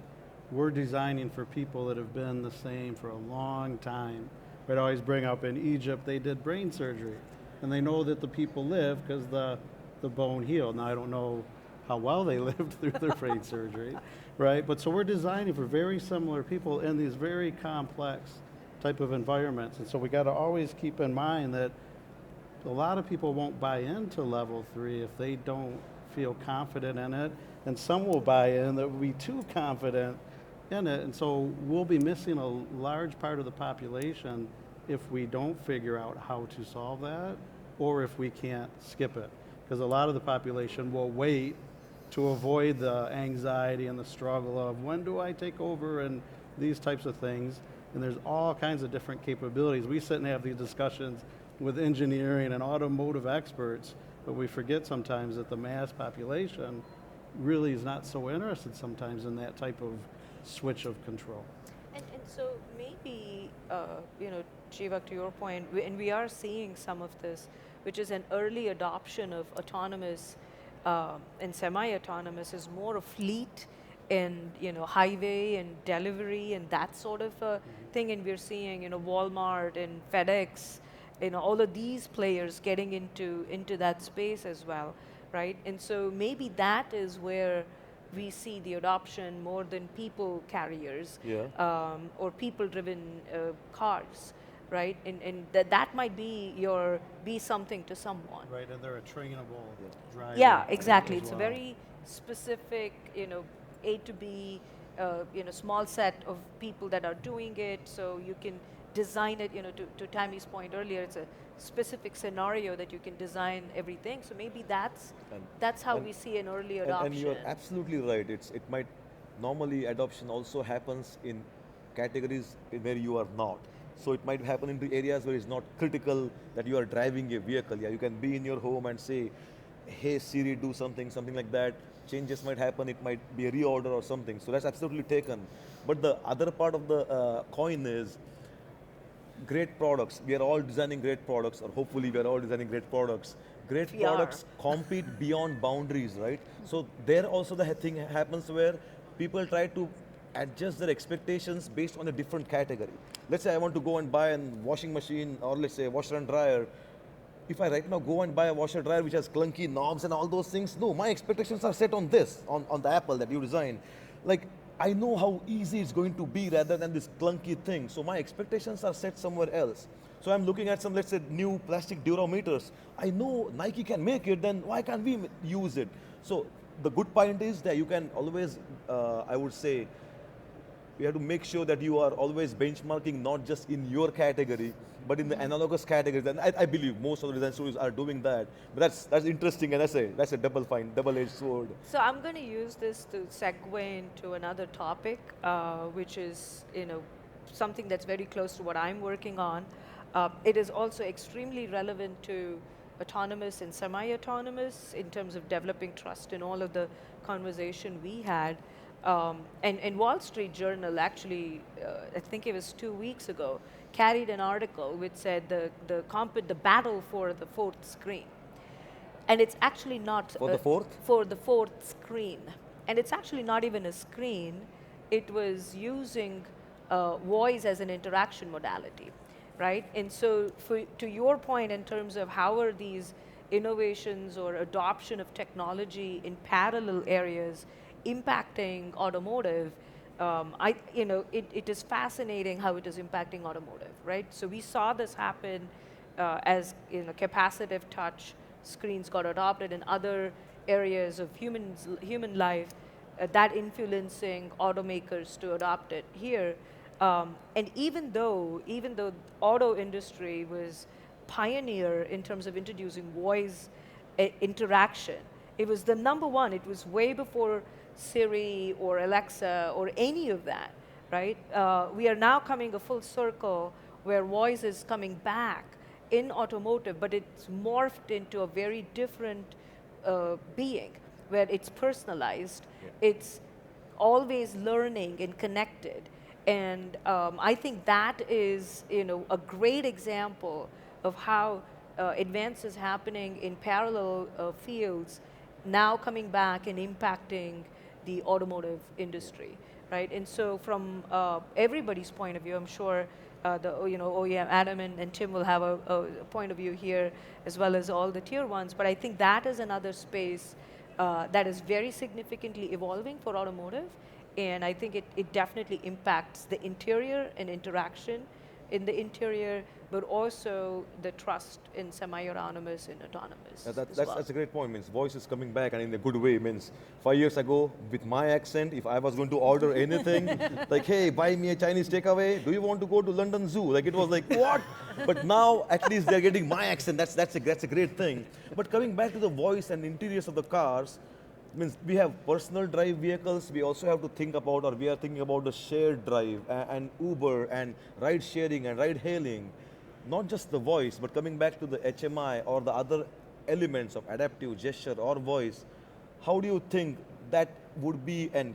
we're designing for people that have been the same for a long time. We'd always bring up in Egypt, they did brain surgery. And they know that the people live because the bone healed. Now, I don't know how well they lived through their brain surgery, right? But so we're designing for very similar people in these very complex type of environments. And so we got to always keep in mind that a lot of people won't buy into level 3 if they don't feel confident in it. And some will buy in that will be too confident in it. And so we'll be missing a large part of the population if we don't figure out how to solve that, or if we can't skip it. Because a lot of the population will wait to avoid the anxiety and the struggle of when do I take over and these types of things. And there's all kinds of different capabilities. We sit and have these discussions with engineering and automotive experts, but we forget sometimes that the mass population really is not so interested sometimes in that type of switch of control. And so maybe, Jivak, to your point, and we are seeing some of this, which is an early adoption of autonomous and semi-autonomous, is more of fleet and highway and delivery and that sort of thing. And we're seeing Walmart and FedEx, all of these players getting into that space as well, right? And so maybe that is where we see the adoption more than people carriers, or people-driven cars, right? And that might be something to someone. Right, and they're a trainable driver. Yeah, exactly. as It's well. a very specific, A to B, small set of people that are doing it. So you can design it, to Tammy's point earlier, it's a specific scenario that you can design everything. So maybe that's how we see an early adoption. And you're absolutely right. It might, normally adoption also happens in categories where you are not. So it might happen into areas where it's not critical that you are driving a vehicle. Yeah, you can be in your home and say, hey Siri, do something like that. Changes might happen, it might be a reorder or something. So that's absolutely taken. But the other part of the coin is great products. We are all designing great products, or hopefully we are all designing great products. Great products compete beyond boundaries, right? So there also the thing happens where people try to adjust their expectations based on a different category. Let's say I want to go and buy a washing machine, or let's say a washer and dryer. If I right now go and buy a washer dryer which has clunky knobs and all those things, no, my expectations are set on this, on the Apple that you designed. Like, I know how easy it's going to be rather than this clunky thing. So my expectations are set somewhere else. So I'm looking at some, let's say, new plastic durometers. I know Nike can make it, then why can't we use it? So the good point is that you can always, I would say, you have to make sure that you are always benchmarking not just in your category, but in the analogous categories. And I believe most of the design studios are doing that. But that's interesting, and that's a double-edged sword. So I'm going to use this to segue into another topic, which is something that's very close to what I'm working on. It is also extremely relevant to autonomous and semi-autonomous in terms of developing trust in all of the conversation we had. And Wall Street Journal actually, I think it was 2 weeks ago, carried an article which said the battle for the fourth screen. And it's actually not... For the fourth? For the fourth screen. And it's actually not even a screen. It was using voice as an interaction modality, right? And so to your point in terms of how are these innovations or adoption of technology in parallel areas impacting automotive, it is fascinating how it is impacting automotive, right? So we saw this happen as capacitive touch screens got adopted in other areas of human life, that influencing automakers to adopt it here. And even though auto industry was pioneer in terms of introducing voice interaction, It was the number one. It was way before Siri or Alexa or any of that, right? We are now coming a full circle where voice is coming back in automotive, but it's morphed into a very different being, where it's personalized, it's always learning and connected. And I think that is, a great example of how advances happening in parallel fields now coming back and impacting the automotive industry, right? And so from everybody's point of view, I'm sure the OEM, Adam and Tim will have a point of view here, as well as all the tier ones, but I think that is another space that is very significantly evolving for automotive, and I think it definitely impacts the interior and interaction in the interior, but also the trust in semi-autonomous and autonomous as well. That's a great point. Means voice is coming back, and in a good way. Means 5 years ago, with my accent, if I was going to order anything, like, hey, buy me a Chinese takeaway. Do you want to go to London Zoo? Like, it was like, what? But now, at least they're getting my accent. That's a great thing. But coming back to the voice and interiors of the cars, means we have personal drive vehicles. We also have to think about, or we are thinking about the shared drive and Uber and ride sharing and ride hailing. Not just the voice, but coming back to the HMI or the other elements of adaptive gesture or voice, how do you think that would be a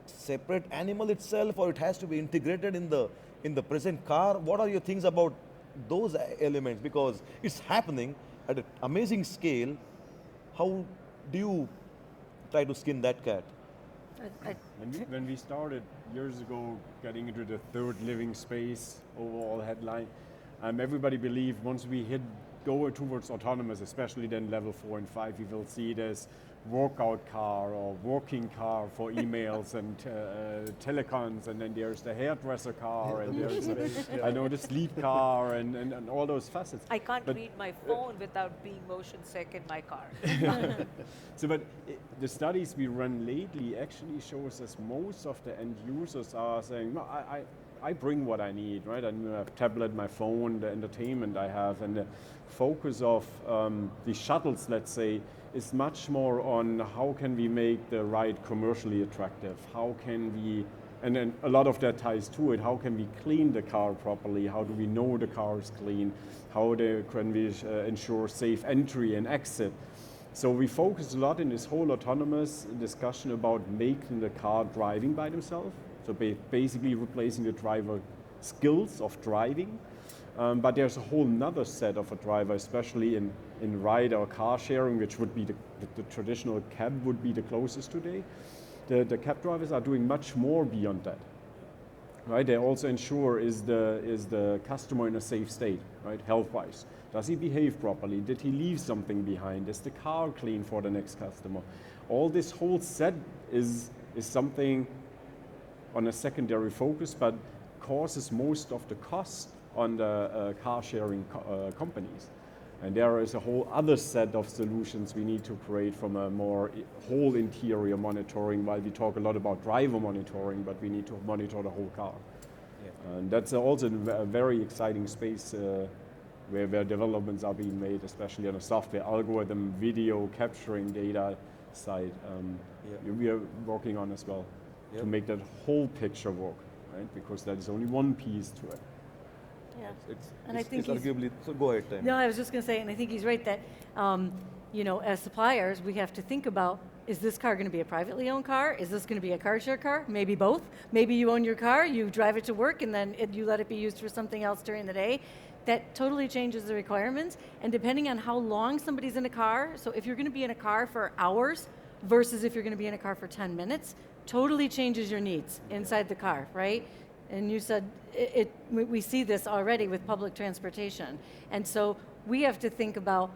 separate animal itself, or it has to be integrated in the present car? What are your things about those elements? Because it's happening at an amazing scale. How do you try to skin that cat? When we started years ago getting into the third living space overall headline, everybody believed once we go towards autonomous, especially then level 4 and 5, we will see it as workout car or working car for emails and telecons, and then there's the hairdresser car, and there's the sleep car, and all those facets. I can't read my phone without being motion sick in my car. But the studies we run lately actually shows us most of the end users are saying, no, I bring what I need, right? I have a tablet, my phone, the entertainment I have, and the focus of the shuttles, let's say, is much more on how can we make the ride commercially attractive? How can we, and then a lot of that ties to it, how can we clean the car properly? How do we know the car is clean? How can we ensure safe entry and exit? So we focus a lot in this whole autonomous discussion about making the car driving by themselves. So basically replacing the driver skills of driving. But there's a whole nother set of a driver, especially in ride or car sharing, which would be the traditional cab would be the closest today. The cab drivers are doing much more beyond that. Right? They also ensure is the customer in a safe state, right? Health-wise. Does he behave properly? Did he leave something behind? Is the car clean for the next customer? All this whole set is something on a secondary focus, but causes most of the cost on the car sharing companies. And there is a whole other set of solutions we need to create from a more whole interior monitoring, while we talk a lot about driver monitoring, but we need to monitor the whole car. Yeah. And that's also a very exciting space where developments are being made, especially on the software algorithm, video capturing data side. We are working on as well to make that whole picture work, right? Because that is only one piece to it. Yeah, It's arguably, so go ahead, Tim. No, I was just going to say, and I think he's right that, as suppliers, we have to think about, is this car going to be a privately owned car? Is this going to be a car share car? Maybe both. Maybe you own your car, you drive it to work, and then you let it be used for something else during the day. That totally changes the requirements, and depending on how long somebody's in a car, so if you're going to be in a car for hours versus if you're going to be in a car for 10 minutes, totally changes your needs inside the car, right? And you said we see this already with public transportation. And so we have to think about,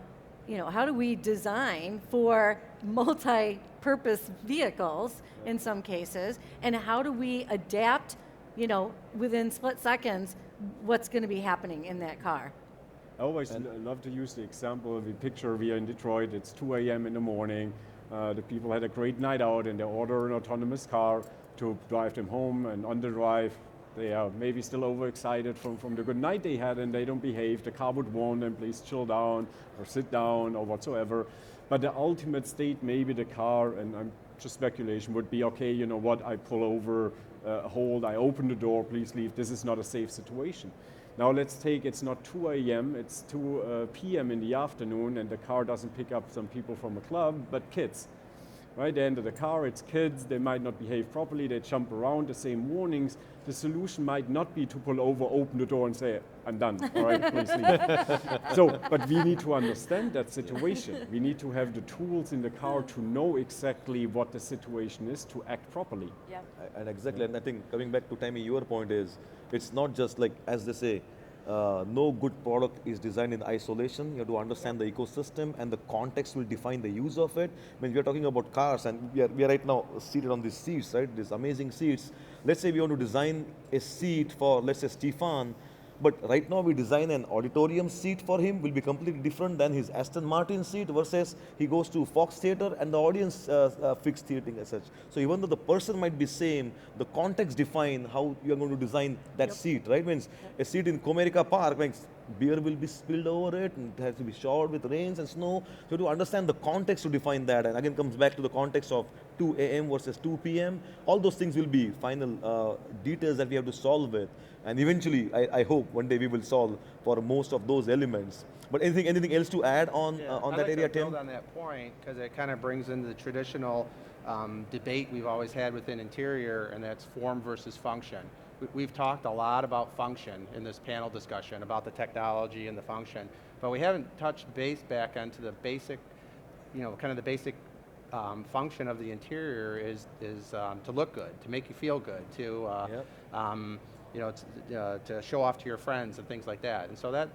how do we design for multi-purpose vehicles in some cases, and how do we adapt, within split seconds, what's going to be happening in that car? I always love to use the example. We picture we are in Detroit, it's 2 a.m. in the morning. The people had a great night out and they order an autonomous car to drive them home, and on the drive, they are maybe still overexcited from the good night they had, and they don't behave. The car would warn them, please chill down or sit down or whatsoever. But the ultimate state, maybe the car, and I'm just speculation, would be, okay, you know what, I pull over, hold, I open the door, please leave. This is not a safe situation. Now let's take, it's not 2 a.m., it's 2 p.m. in the afternoon, and the car doesn't pick up some people from a club, but kids. Right, they enter the car, it's kids, they might not behave properly, they jump around, the same warnings. The solution might not be to pull over, open the door and say, I'm done, all right, please leave. So, but we need to understand that situation. We need to have the tools in the car to know exactly what the situation is to act properly. Yeah. And exactly, and I think coming back to Tammy, your point is, it's not just like, as they say, no good product is designed in isolation. You have to understand the ecosystem, and the context will define the use of it. I mean, we are talking about cars, and we are right now seated on these seats, right? These amazing seats. Let's say we want to design a seat for, let's say, Stefan, but right now we design an auditorium seat for him, will be completely different than his Aston Martin seat versus he goes to Fox Theatre and the audience fixed seating as such. So even though the person might be same, the context define how you are going to design that seat, right? Means a seat in Comerica Park, means beer will be spilled over it, and it has to be showered with rains and snow. So to understand the context to define that, and again comes back to the context of 2 a.m. versus 2 p.m. All those things will be final details that we have to solve with. And eventually, I hope one day we will solve for most of those elements. But anything else to add on that area, Tim? I'd like to build on that point, because it kind of brings into the traditional debate we've always had within interior, and that's form versus function. We've talked a lot about function in this panel discussion, about the technology and the function, but we haven't touched base back onto the basic, kind of the basic function of the interior is to look good, to make you feel good, to to show off to your friends and things like that. And so that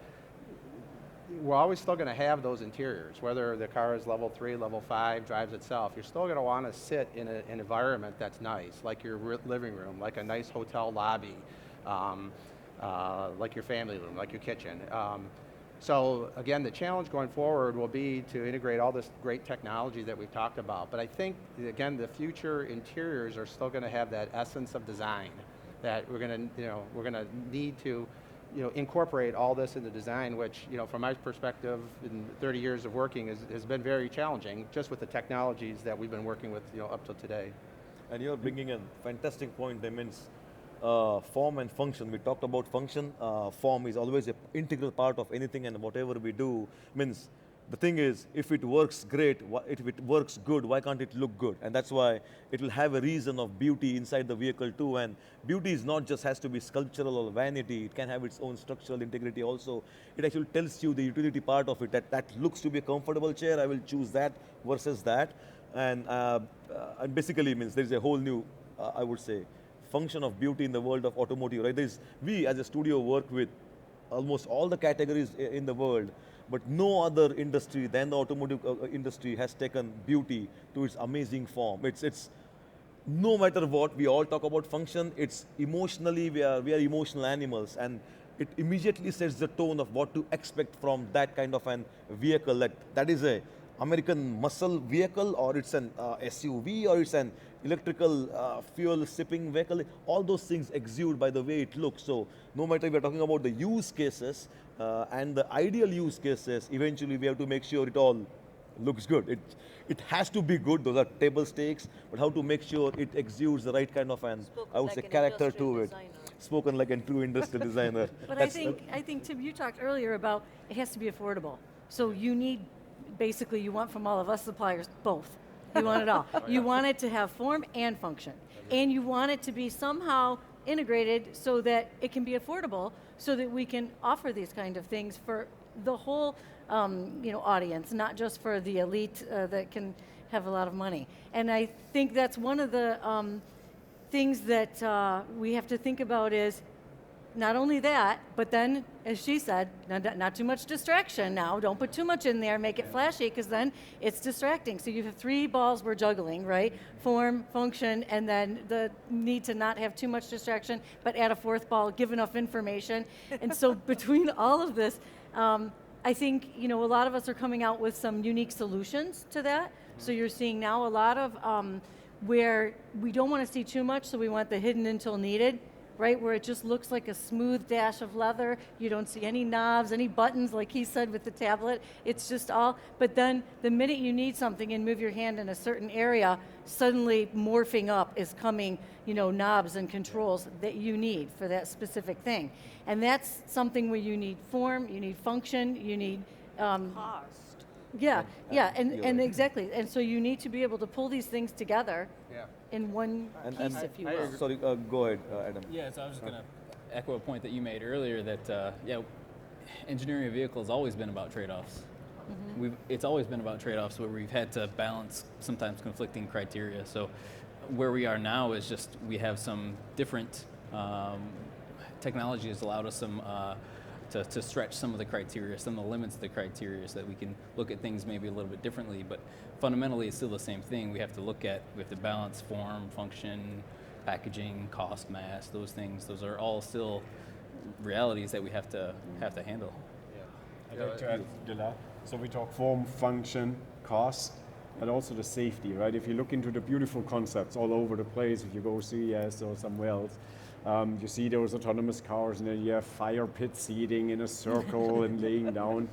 we're always still going to have those interiors, whether the car is level 3, level 5, drives itself. You're still going to want to sit in an environment that's nice, like your living room, like a nice hotel lobby, like your family room, like your kitchen. So again, the challenge going forward will be to integrate all this great technology that we've talked about. But I think, again, the future interiors are still going to have that essence of design, that we're going to need to incorporate all this into design, which, from my perspective, in 30 years of working, has been very challenging, just with the technologies that we've been working with, up till today. And you're bringing a fantastic point, Demins. Form and function. We talked about function. Form is always an integral part of anything and whatever we do. Means the thing is, if it works great, if it works good, why can't it look good? And that's why it will have a reason of beauty inside the vehicle too. And beauty is not just has to be sculptural or vanity. It can have its own structural integrity also. It actually tells you the utility part of it. That looks to be a comfortable chair, I will choose that versus that. And basically means there's a whole new, I would say, function of beauty in the world of automotive, right? We as a studio work with almost all the categories in the world, but no other industry than the automotive industry has taken beauty to its amazing form. It's no matter what, we all talk about function, it's emotionally, we are emotional animals, and it immediately sets the tone of what to expect from that kind of an vehicle. That is a American muscle vehicle, or it's an SUV, or it's an electrical fuel sipping vehicle. All those things exude by the way it looks. So no matter if we're talking about the use cases and the ideal use cases, eventually we have to make sure it all looks good. It has to be good, those are table stakes, but how to make sure it exudes the right kind of I would say, character to it. Spoken like a true industrial designer. But I think, Tim, you talked earlier about it has to be affordable. So you need, basically, you want from all of us suppliers both. You want it all. You want it to have form and function. And you want it to be somehow integrated so that it can be affordable, so that we can offer these kind of things for the whole audience, not just for the elite that can have a lot of money. And I think that's one of the things that we have to think about is not only that, but then, as she said, not too much distraction now. Don't put too much in there, make it flashy, because then it's distracting. So you have 3 balls we're juggling, right? Form, function, and then the need to not have too much distraction, but add a 4th ball, give enough information. And so between all of this, I think, a lot of us are coming out with some unique solutions to that. So you're seeing now a lot of where we don't want to see too much, so we want the hidden until needed. right? Where it just looks like a smooth dash of leather. You don't see any knobs, any buttons, like he said with the tablet. It's just all, but then the minute you need something and move your hand in a certain area, suddenly morphing up is coming, you know, knobs and controls that you need for that specific thing. And that's something where you need form, you need function, you need Cost. yeah, yeah, you're and right. exactly. And so you need to be able to pull these things together Yeah. in one piece, if you will. Sorry, go ahead, Adam. Yeah, so I was just going to echo a point that you made earlier that, engineering a vehicle has always been about trade-offs. It's always been about trade-offs where we've had to balance sometimes conflicting criteria. So where we are now is just we have some different technology has allowed us some to stretch some of the criteria, some of the limits of the criteria so that we can look at things maybe a little bit differently, but fundamentally it's still the same thing. We have to balance form, function, packaging, cost, mass, those things. Those are all still realities that we have to handle. I'd like to add to that. So we talk form, function, cost, but also the safety, right? If you look into the beautiful concepts all over the place, if you go CES or somewhere else, you see those autonomous cars and then you have fire pit seating in a circle and laying down.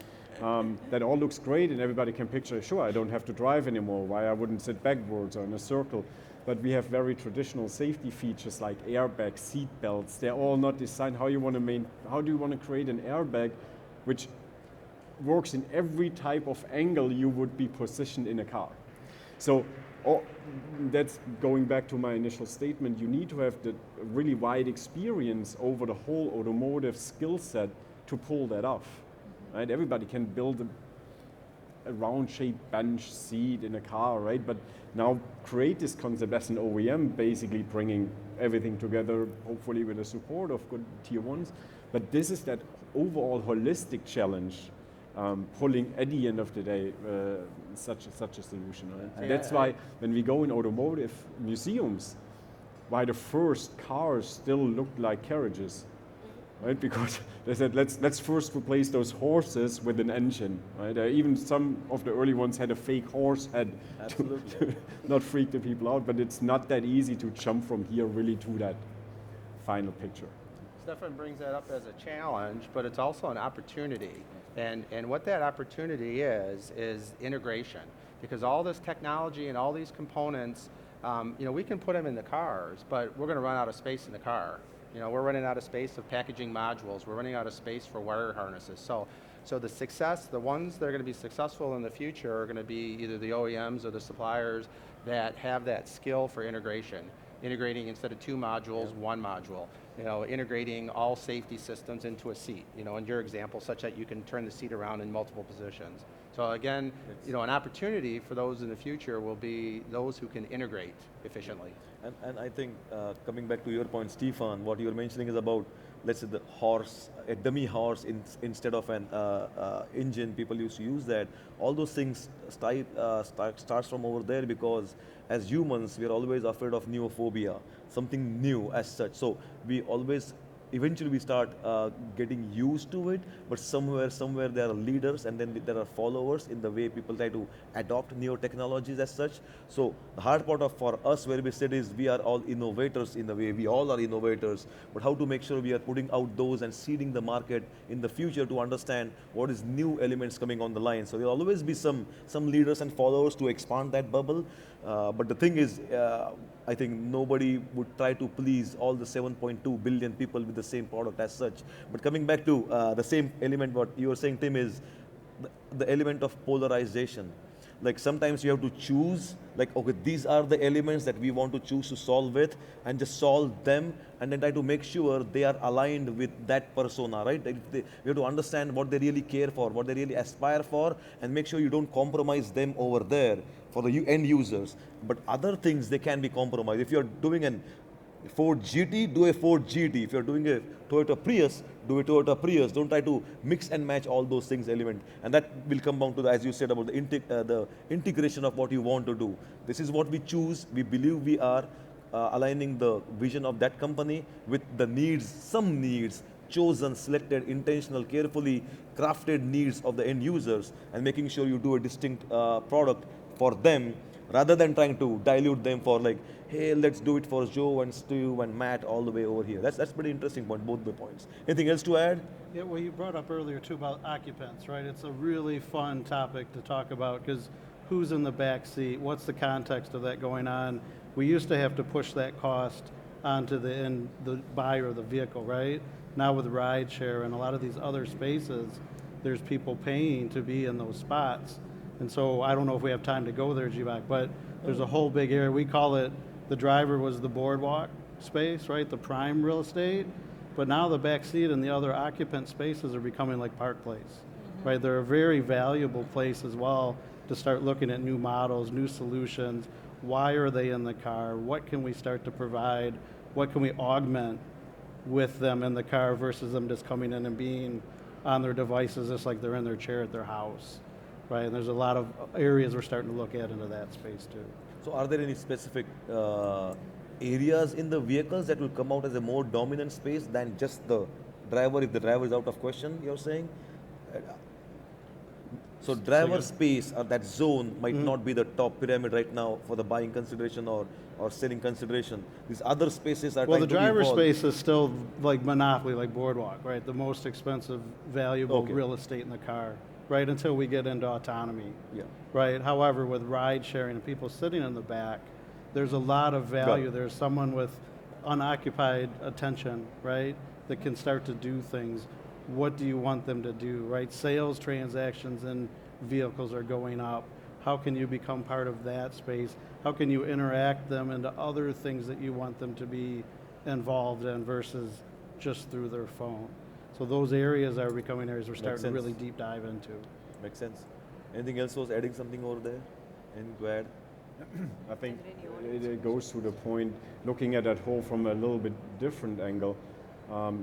That all looks great and everybody can picture, sure, I don't have to drive anymore, why I wouldn't sit backwards or in a circle. But we have very traditional safety features like airbags, seat belts. They're all not designed how do you want to create an airbag which works in every type of angle you would be positioned in a car. So that's going back to my initial statement. You need to have the really wide experience over the whole automotive skill set to pull that off. Right? Everybody can build a round-shaped bench seat in a car, right? But now create this concept as an OEM, basically bringing everything together, hopefully with the support of good tier ones. But this is that overall holistic challenge, pulling at the end of the day such a solution. Right? And that's why when we go in automotive museums, why the first cars still looked like carriages, right? Because they said let's first replace those horses with an engine, right? Even some of the early ones had a fake horse head to not freak the people out. But it's not that easy to jump from here really to that final picture. Stefan brings that up as a challenge, but it's also an opportunity. And what that opportunity is integration. Because all this technology and all these components, we can put them in the cars, but we're going to run out of space in the car. We're running out of space of packaging modules. We're running out of space for wire harnesses. So the ones that are going to be successful in the future are going to be either the OEMs or the suppliers that have that skill for integration. Integrating instead of two modules, one module. Integrating all safety systems into a seat, in your example, such that you can turn the seat around in multiple positions. So again, an opportunity for those in the future will be those who can integrate efficiently. And I think, coming back to your point, Stefan, what you're mentioning is about, let's say, the horse, a dummy horse instead of an engine. People used to use that. All those things starts from over there, because as humans, we are always afraid of neophobia, something new as such. So we always, eventually we start getting used to it, but somewhere there are leaders and then there are followers in the way people try to adopt new technologies as such. So the hard part for us where we sit is we are all innovators in the way, we all are innovators, but how to make sure we are putting out those and seeding the market in the future to understand what is new elements coming on the line. So there will always be some leaders and followers to expand that bubble. But the thing is, I think nobody would try to please all the 7.2 billion people with the same product as such. But coming back to the same element, what you were saying, Tim, is the element of polarization. Like sometimes you have to choose, like, okay, these are the elements that we want to choose to solve with, and just solve them, and then try to make sure they are aligned with that persona, right? We have to understand what they really care for, what they really aspire for, and make sure you don't compromise them over there for the end users. But other things, they can be compromised. If you're doing a Ford GT, do a Ford GT. If you're doing a Toyota Prius, do a Toyota Prius. Don't try to mix and match all those things element. And that will come down to, as you said, about the integration of what you want to do. This is what we choose. We believe we are aligning the vision of that company with the needs, some needs, chosen, selected, intentional, carefully crafted needs of the end users, and making sure you do a distinct product for them rather than trying to dilute them for like, hey, let's do it for Joe and Stu and Matt all the way over here. That's pretty interesting point, both the points. Anything else to add? Yeah, well, you brought up earlier too about occupants, right? It's a really fun topic to talk about because who's in the back seat? What's the context of that going on? We used to have to push that cost onto the buyer of the vehicle, right? Now with rideshare and a lot of these other spaces, there's people paying to be in those spots. And so I don't know if we have time to go there, Jivak, but there's a whole big area. We call it, the driver was the boardwalk space, right? The prime real estate. But now the back seat and the other occupant spaces are becoming like Park Place, right? They're a very valuable place as well to start looking at new models, new solutions. Why are they in the car? What can we start to provide? What can we augment with them in the car versus them just coming in and being on their devices just like they're in their chair at their house, right? And there's a lot of areas we're starting to look at into that space too. So are there any specific areas in the vehicles that will come out as a more dominant space than just the driver, if the driver is out of question, you're saying? So driver space or that zone might not be the top pyramid right now for the buying consideration or selling consideration. These other spaces are Well, trying the to driver evolve. space is still like monopoly, like boardwalk, right? The most expensive, valuable Okay. real estate in the car, right? Until we get into autonomy, Yeah. right? However, with ride sharing and people sitting in the back, there's a lot of value. Right. There's someone with unoccupied attention, right? That can start to do things. What do you want them to do, right? Sales transactions and vehicles are going up. How can you become part of that space? How can you interact them into other things that you want them to be involved in versus just through their phone? So those areas are becoming areas we're starting to sense. really deep dive into. Makes sense. Anything else was adding something over there? Anything to add? I think it goes to the point, looking at that whole from a little bit different angle.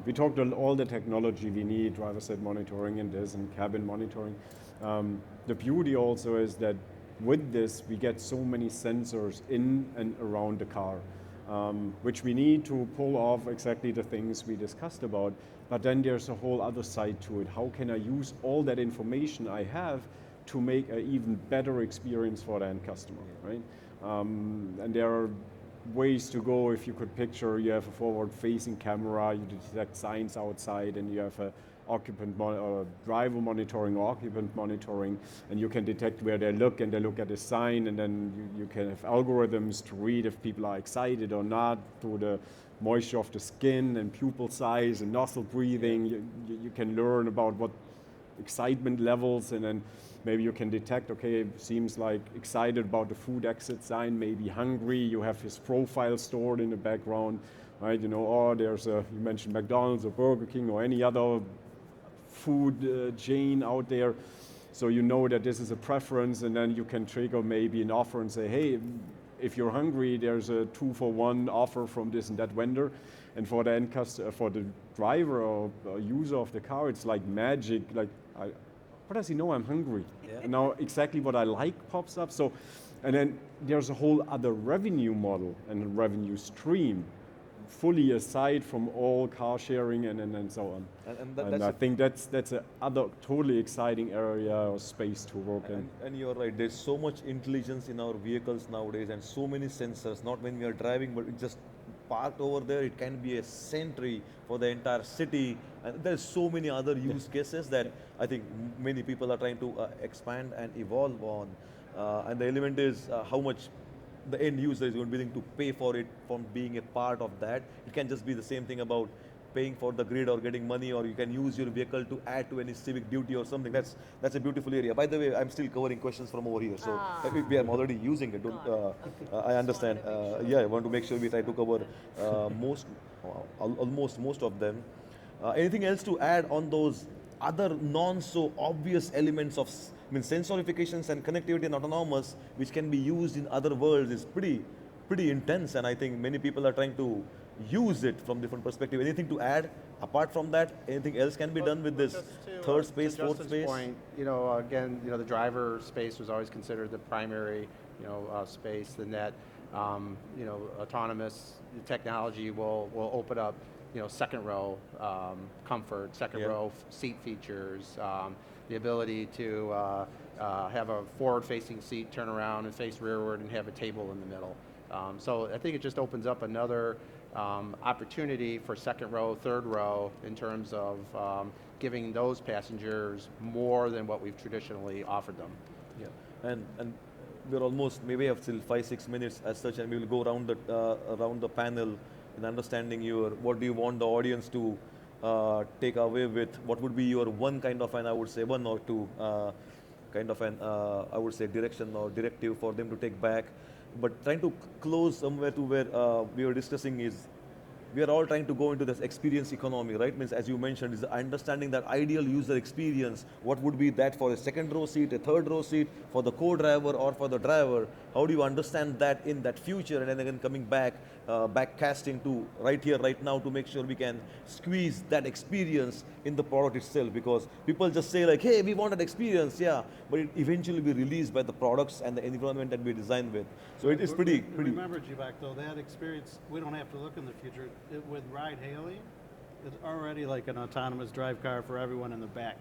We talked on all the technology we need, driver side monitoring and this and cabin monitoring. The beauty also is that with this, we get so many sensors in and around the car, which we need to pull off exactly the things we discussed about. But then there's a whole other side to it. How can I use all that information I have to make an even better experience for the end customer, right? And there are ways to go. If you could picture, you have a forward-facing camera, you detect signs outside, and you have a driver monitoring or occupant monitoring, and you can detect where they look, and they look at a sign, and then you can have algorithms to read if people are excited or not through the moisture of the skin and pupil size and nostril breathing. You can learn about what excitement levels, and then maybe you can detect, okay, it seems like excited about the food exit sign, maybe hungry. You have his profile stored in the background, right? You know, or there's you mentioned McDonald's or Burger King or any other food chain out there. So you know that this is a preference, and then you can trigger maybe an offer and say, hey, if you're hungry, there's a 2-for-1 offer from this and that vendor. And for the end customer, for the driver or user of the car, it's like magic. Like, how does he know I'm hungry? Yeah. And now exactly what I like pops up. So, and then there's a whole other revenue model and revenue stream, fully aside from all car sharing and so on. And I think that's a other totally exciting area or space to work in. And you're right, there's so much intelligence in our vehicles nowadays and so many sensors, not when we are driving, but it just parked over there. It can be a sentry for the entire city. And there's so many other use cases that I think many people are trying to expand and evolve on. And the element is how much the end user is going to be willing to pay for it from being a part of that. It can just be the same thing about paying for the grid or getting money, or you can use your vehicle to add to any civic duty or something. That's a beautiful area. By the way, I'm still covering questions from over here, so we are already using it. I understand. Yeah, I want to make sure we try to cover almost most of them. Anything else to add on those other non-so obvious elements of sensorifications and connectivity and autonomous, which can be used in other worlds, is pretty intense, and I think many people are trying to use it from different perspectives. Anything to add apart from that? Anything else can be done with this third space, fourth space? Point, again, the driver space was always considered the primary, space, and that, autonomous technology will open up, second row comfort, second row seat features, the ability to have a forward-facing seat, turn around and face rearward, and have a table in the middle. So I think it just opens up another opportunity for second row, third row, in terms of giving those passengers more than what we've traditionally offered them. Yeah, and we're almost, maybe have still 5-6 minutes as such, and we will go around the panel in understanding what do you want the audience to take away with, what would be your one kind of an, I would say, one or two kind of an, I would say, direction or directive for them to take back. But trying to close somewhere to where we were discussing is, we are all trying to go into this experience economy, right? Means, as you mentioned, is understanding that ideal user experience. What would be that for a second row seat, a third row seat, for the co-driver or for the driver? How do you understand that in that future? And then again, coming back, back casting to right here, right now, to make sure we can squeeze that experience in the product itself. Because people just say like, hey, we want that experience, yeah, but it eventually be released by the products and the environment that we design with. So it is pretty. Remember, G-Back, though, that experience, we don't have to look in the future. With ride hailing, it's already like an autonomous drive car for everyone in the back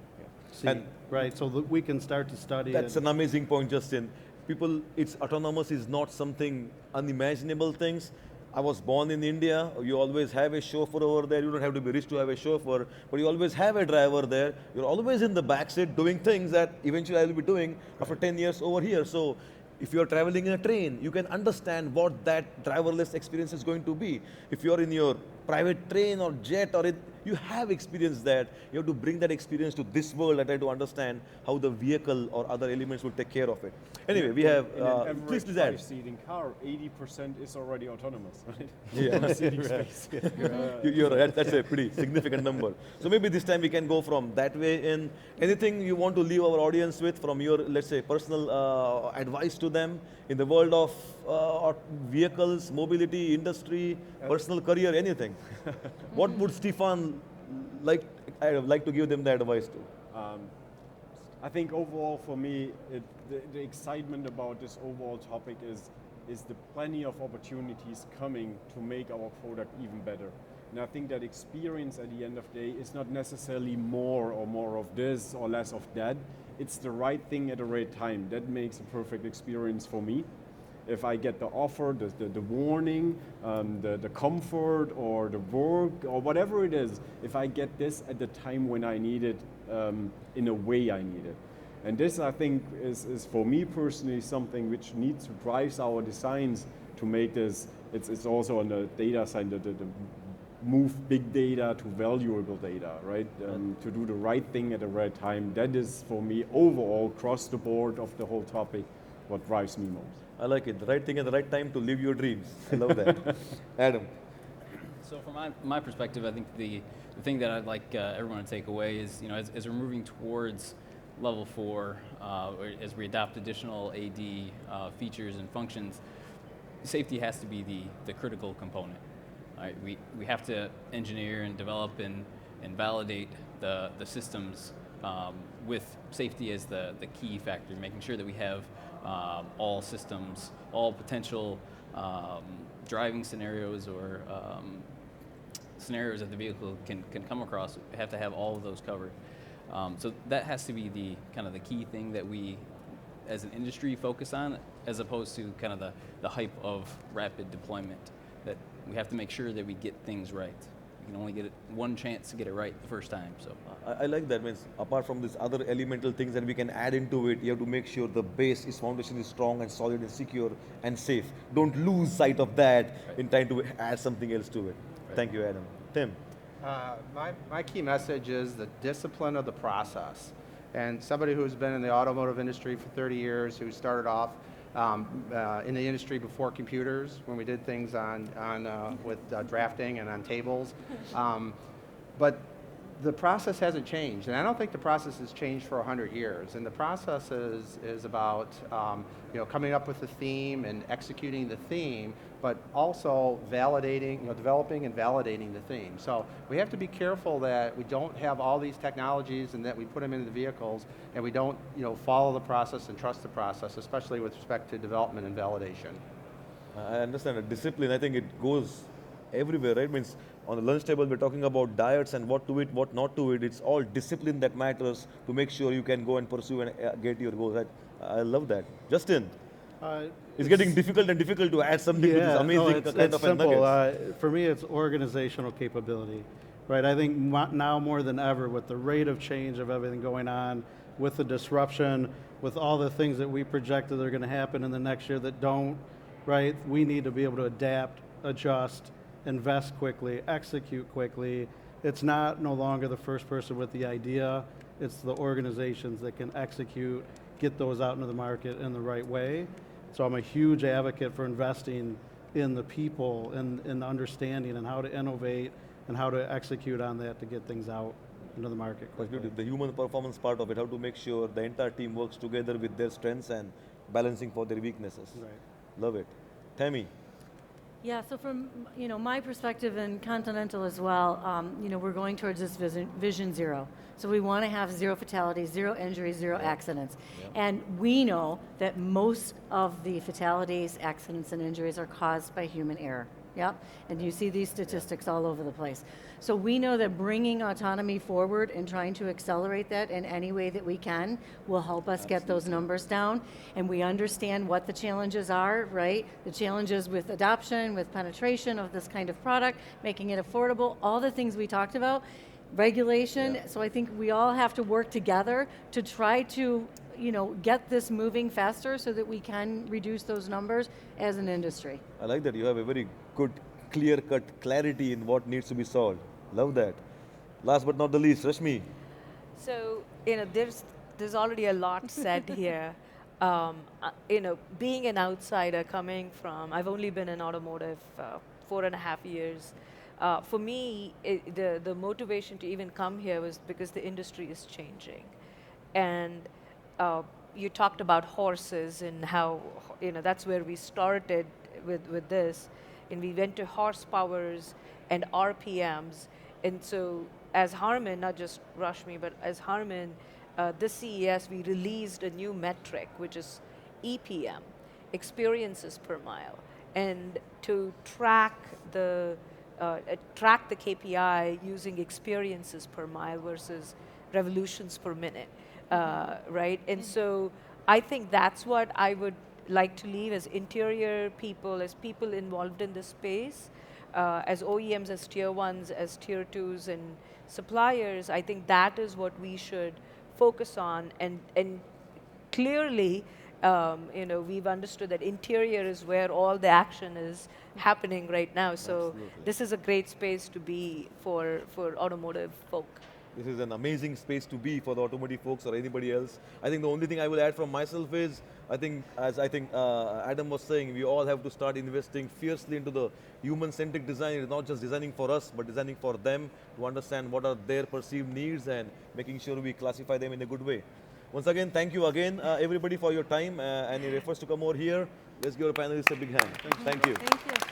seat, And right? So that we can start to study. That's an amazing point, Justin. People, it's autonomous is not something unimaginable things. I was born in India. You always have a chauffeur over there. You don't have to be rich to have a chauffeur, but you always have a driver there. You're always in the back seat doing things that eventually I will be doing after 10 years over here. So if you're traveling in a train, you can understand what that driverless experience is going to be. If you're in your private train or jet, you have experienced that. You have to bring that experience to this world and try to understand how the vehicle or other elements will take care of it. Anyway, we have, in an average please add. 5-seating car, 80% is already autonomous, right? Yeah, Seating space. you're right. That's a pretty significant number. So maybe this time we can go from that way in. Anything you want to leave our audience with from your, let's say, personal advice to them in the world of vehicles, mobility, industry, personal career, anything? What would Stefan like to give them the advice to? I think overall for me, the excitement about this overall topic is the plenty of opportunities coming to make our product even better. And I think that experience at the end of the day is not necessarily more of this or less of that. It's the right thing at the right time. That makes a perfect experience for me. If I get the offer, the warning, the comfort or the work or whatever it is, if I get this at the time when I need it, in a way I need it. And this, I think, is for me personally something which needs to drive our designs to make this, it's also on the data side, the move big data to valuable data, right? To do the right thing at the right time. That is, for me, overall, across the board of the whole topic, what drives me most. I like it. The right thing at the right time to live your dreams. I love that. Adam. So from my perspective, I think the thing that I'd like everyone to take away is, as we're moving towards level 4, or as we adopt additional AD features and functions, safety has to be the critical component. Right? We have to engineer and develop and validate the systems with safety as the key factor, making sure that we have all systems, all potential driving scenarios or scenarios that the vehicle can come across. We have to have all of those covered. So that has to be the kind of the key thing that we as an industry focus on, as opposed to kind of the hype of rapid deployment, that we have to make sure that we get things right. You can only get one chance to get it right the first time. So I like that. Means apart from these other elemental things that we can add into it, you have to make sure the foundation is strong and solid and secure and safe. Don't lose sight of that in trying to add something else to it. Right. Thank you, Adam. Tim. My key message is the discipline of the process. And somebody who's been in the automotive industry for 30 years, who started off in the industry before computers, when we did things with drafting and on tables. But the process hasn't changed, and I don't think the process has changed for 100 years. And the process is about coming up with the theme and executing the theme, but also validating, developing and validating the theme. So we have to be careful that we don't have all these technologies and that we put them into the vehicles, and we don't follow the process and trust the process, especially with respect to development and validation. I understand the discipline. I think it goes everywhere, right? Means on the lunch table, we're talking about diets and what to eat, what not to eat. It's all discipline that matters to make sure you can go and pursue and get your goals. I love that. Justin, it's getting difficult and difficult to add something to this amazing it's kind of a simple. nuggets. For me, it's organizational capability, right? I think now more than ever, with the rate of change of everything going on, with the disruption, with all the things that we projected are going to happen in the next year that don't, right? We need to be able to adapt, adjust, invest quickly, execute quickly. It's no longer the first person with the idea. It's the organizations that can execute, get those out into the market in the right way. So I'm a huge advocate for investing in the people and in the understanding and how to innovate and how to execute on that to get things out into the market quickly. The human performance part of it, how to make sure the entire team works together with their strengths and balancing for their weaknesses. Right. Love it. Tammy. Yeah, so from my perspective in Continental as well, we're going towards this vision zero. So we want to have zero fatalities, zero injuries, zero accidents. And we know that most of the fatalities, accidents, and injuries are caused by human error. Yep, and you see these statistics all over the place. So we know that bringing autonomy forward and trying to accelerate that in any way that we can will help us get those numbers down. And we understand what the challenges are, right? The challenges with adoption, with penetration of this kind of product, making it affordable, all the things we talked about, regulation. So I think we all have to work together to try to get this moving faster so that we can reduce those numbers as an industry. I like that you have a very good, clear-cut clarity in what needs to be solved. Love that. Last but not the least, Rashmi. So, there's already a lot said here. Being an outsider coming from, I've only been in automotive 4.5 years. For me, the motivation to even come here was because the industry is changing. And you talked about horses and how, that's where we started with this. And we went to horsepowers and RPMs. And so as Harman, not just Rashmi, but as Harman, this CES, we released a new metric, which is EPM, experiences per mile. And to track the KPI using experiences per mile versus revolutions per minute, right? And so I think that's what I would like to leave as interior people, as people involved in this space, as OEMs, as tier ones, as tier twos, and suppliers. I think that is what we should focus on. And clearly, we've understood that interior is where all the action is happening right now. So this is a great space to be for automotive folk. This is an amazing space to be for the automotive folks or anybody else. I think the only thing I will add from myself is, as Adam was saying, we all have to start investing fiercely into the human-centric design. It's not just designing for us, but designing for them to understand what are their perceived needs and making sure we classify them in a good way. Once again, thank you again, everybody, for your time and your efforts to come over here. Let's give our panelists a big hand. Thank you. Thank you.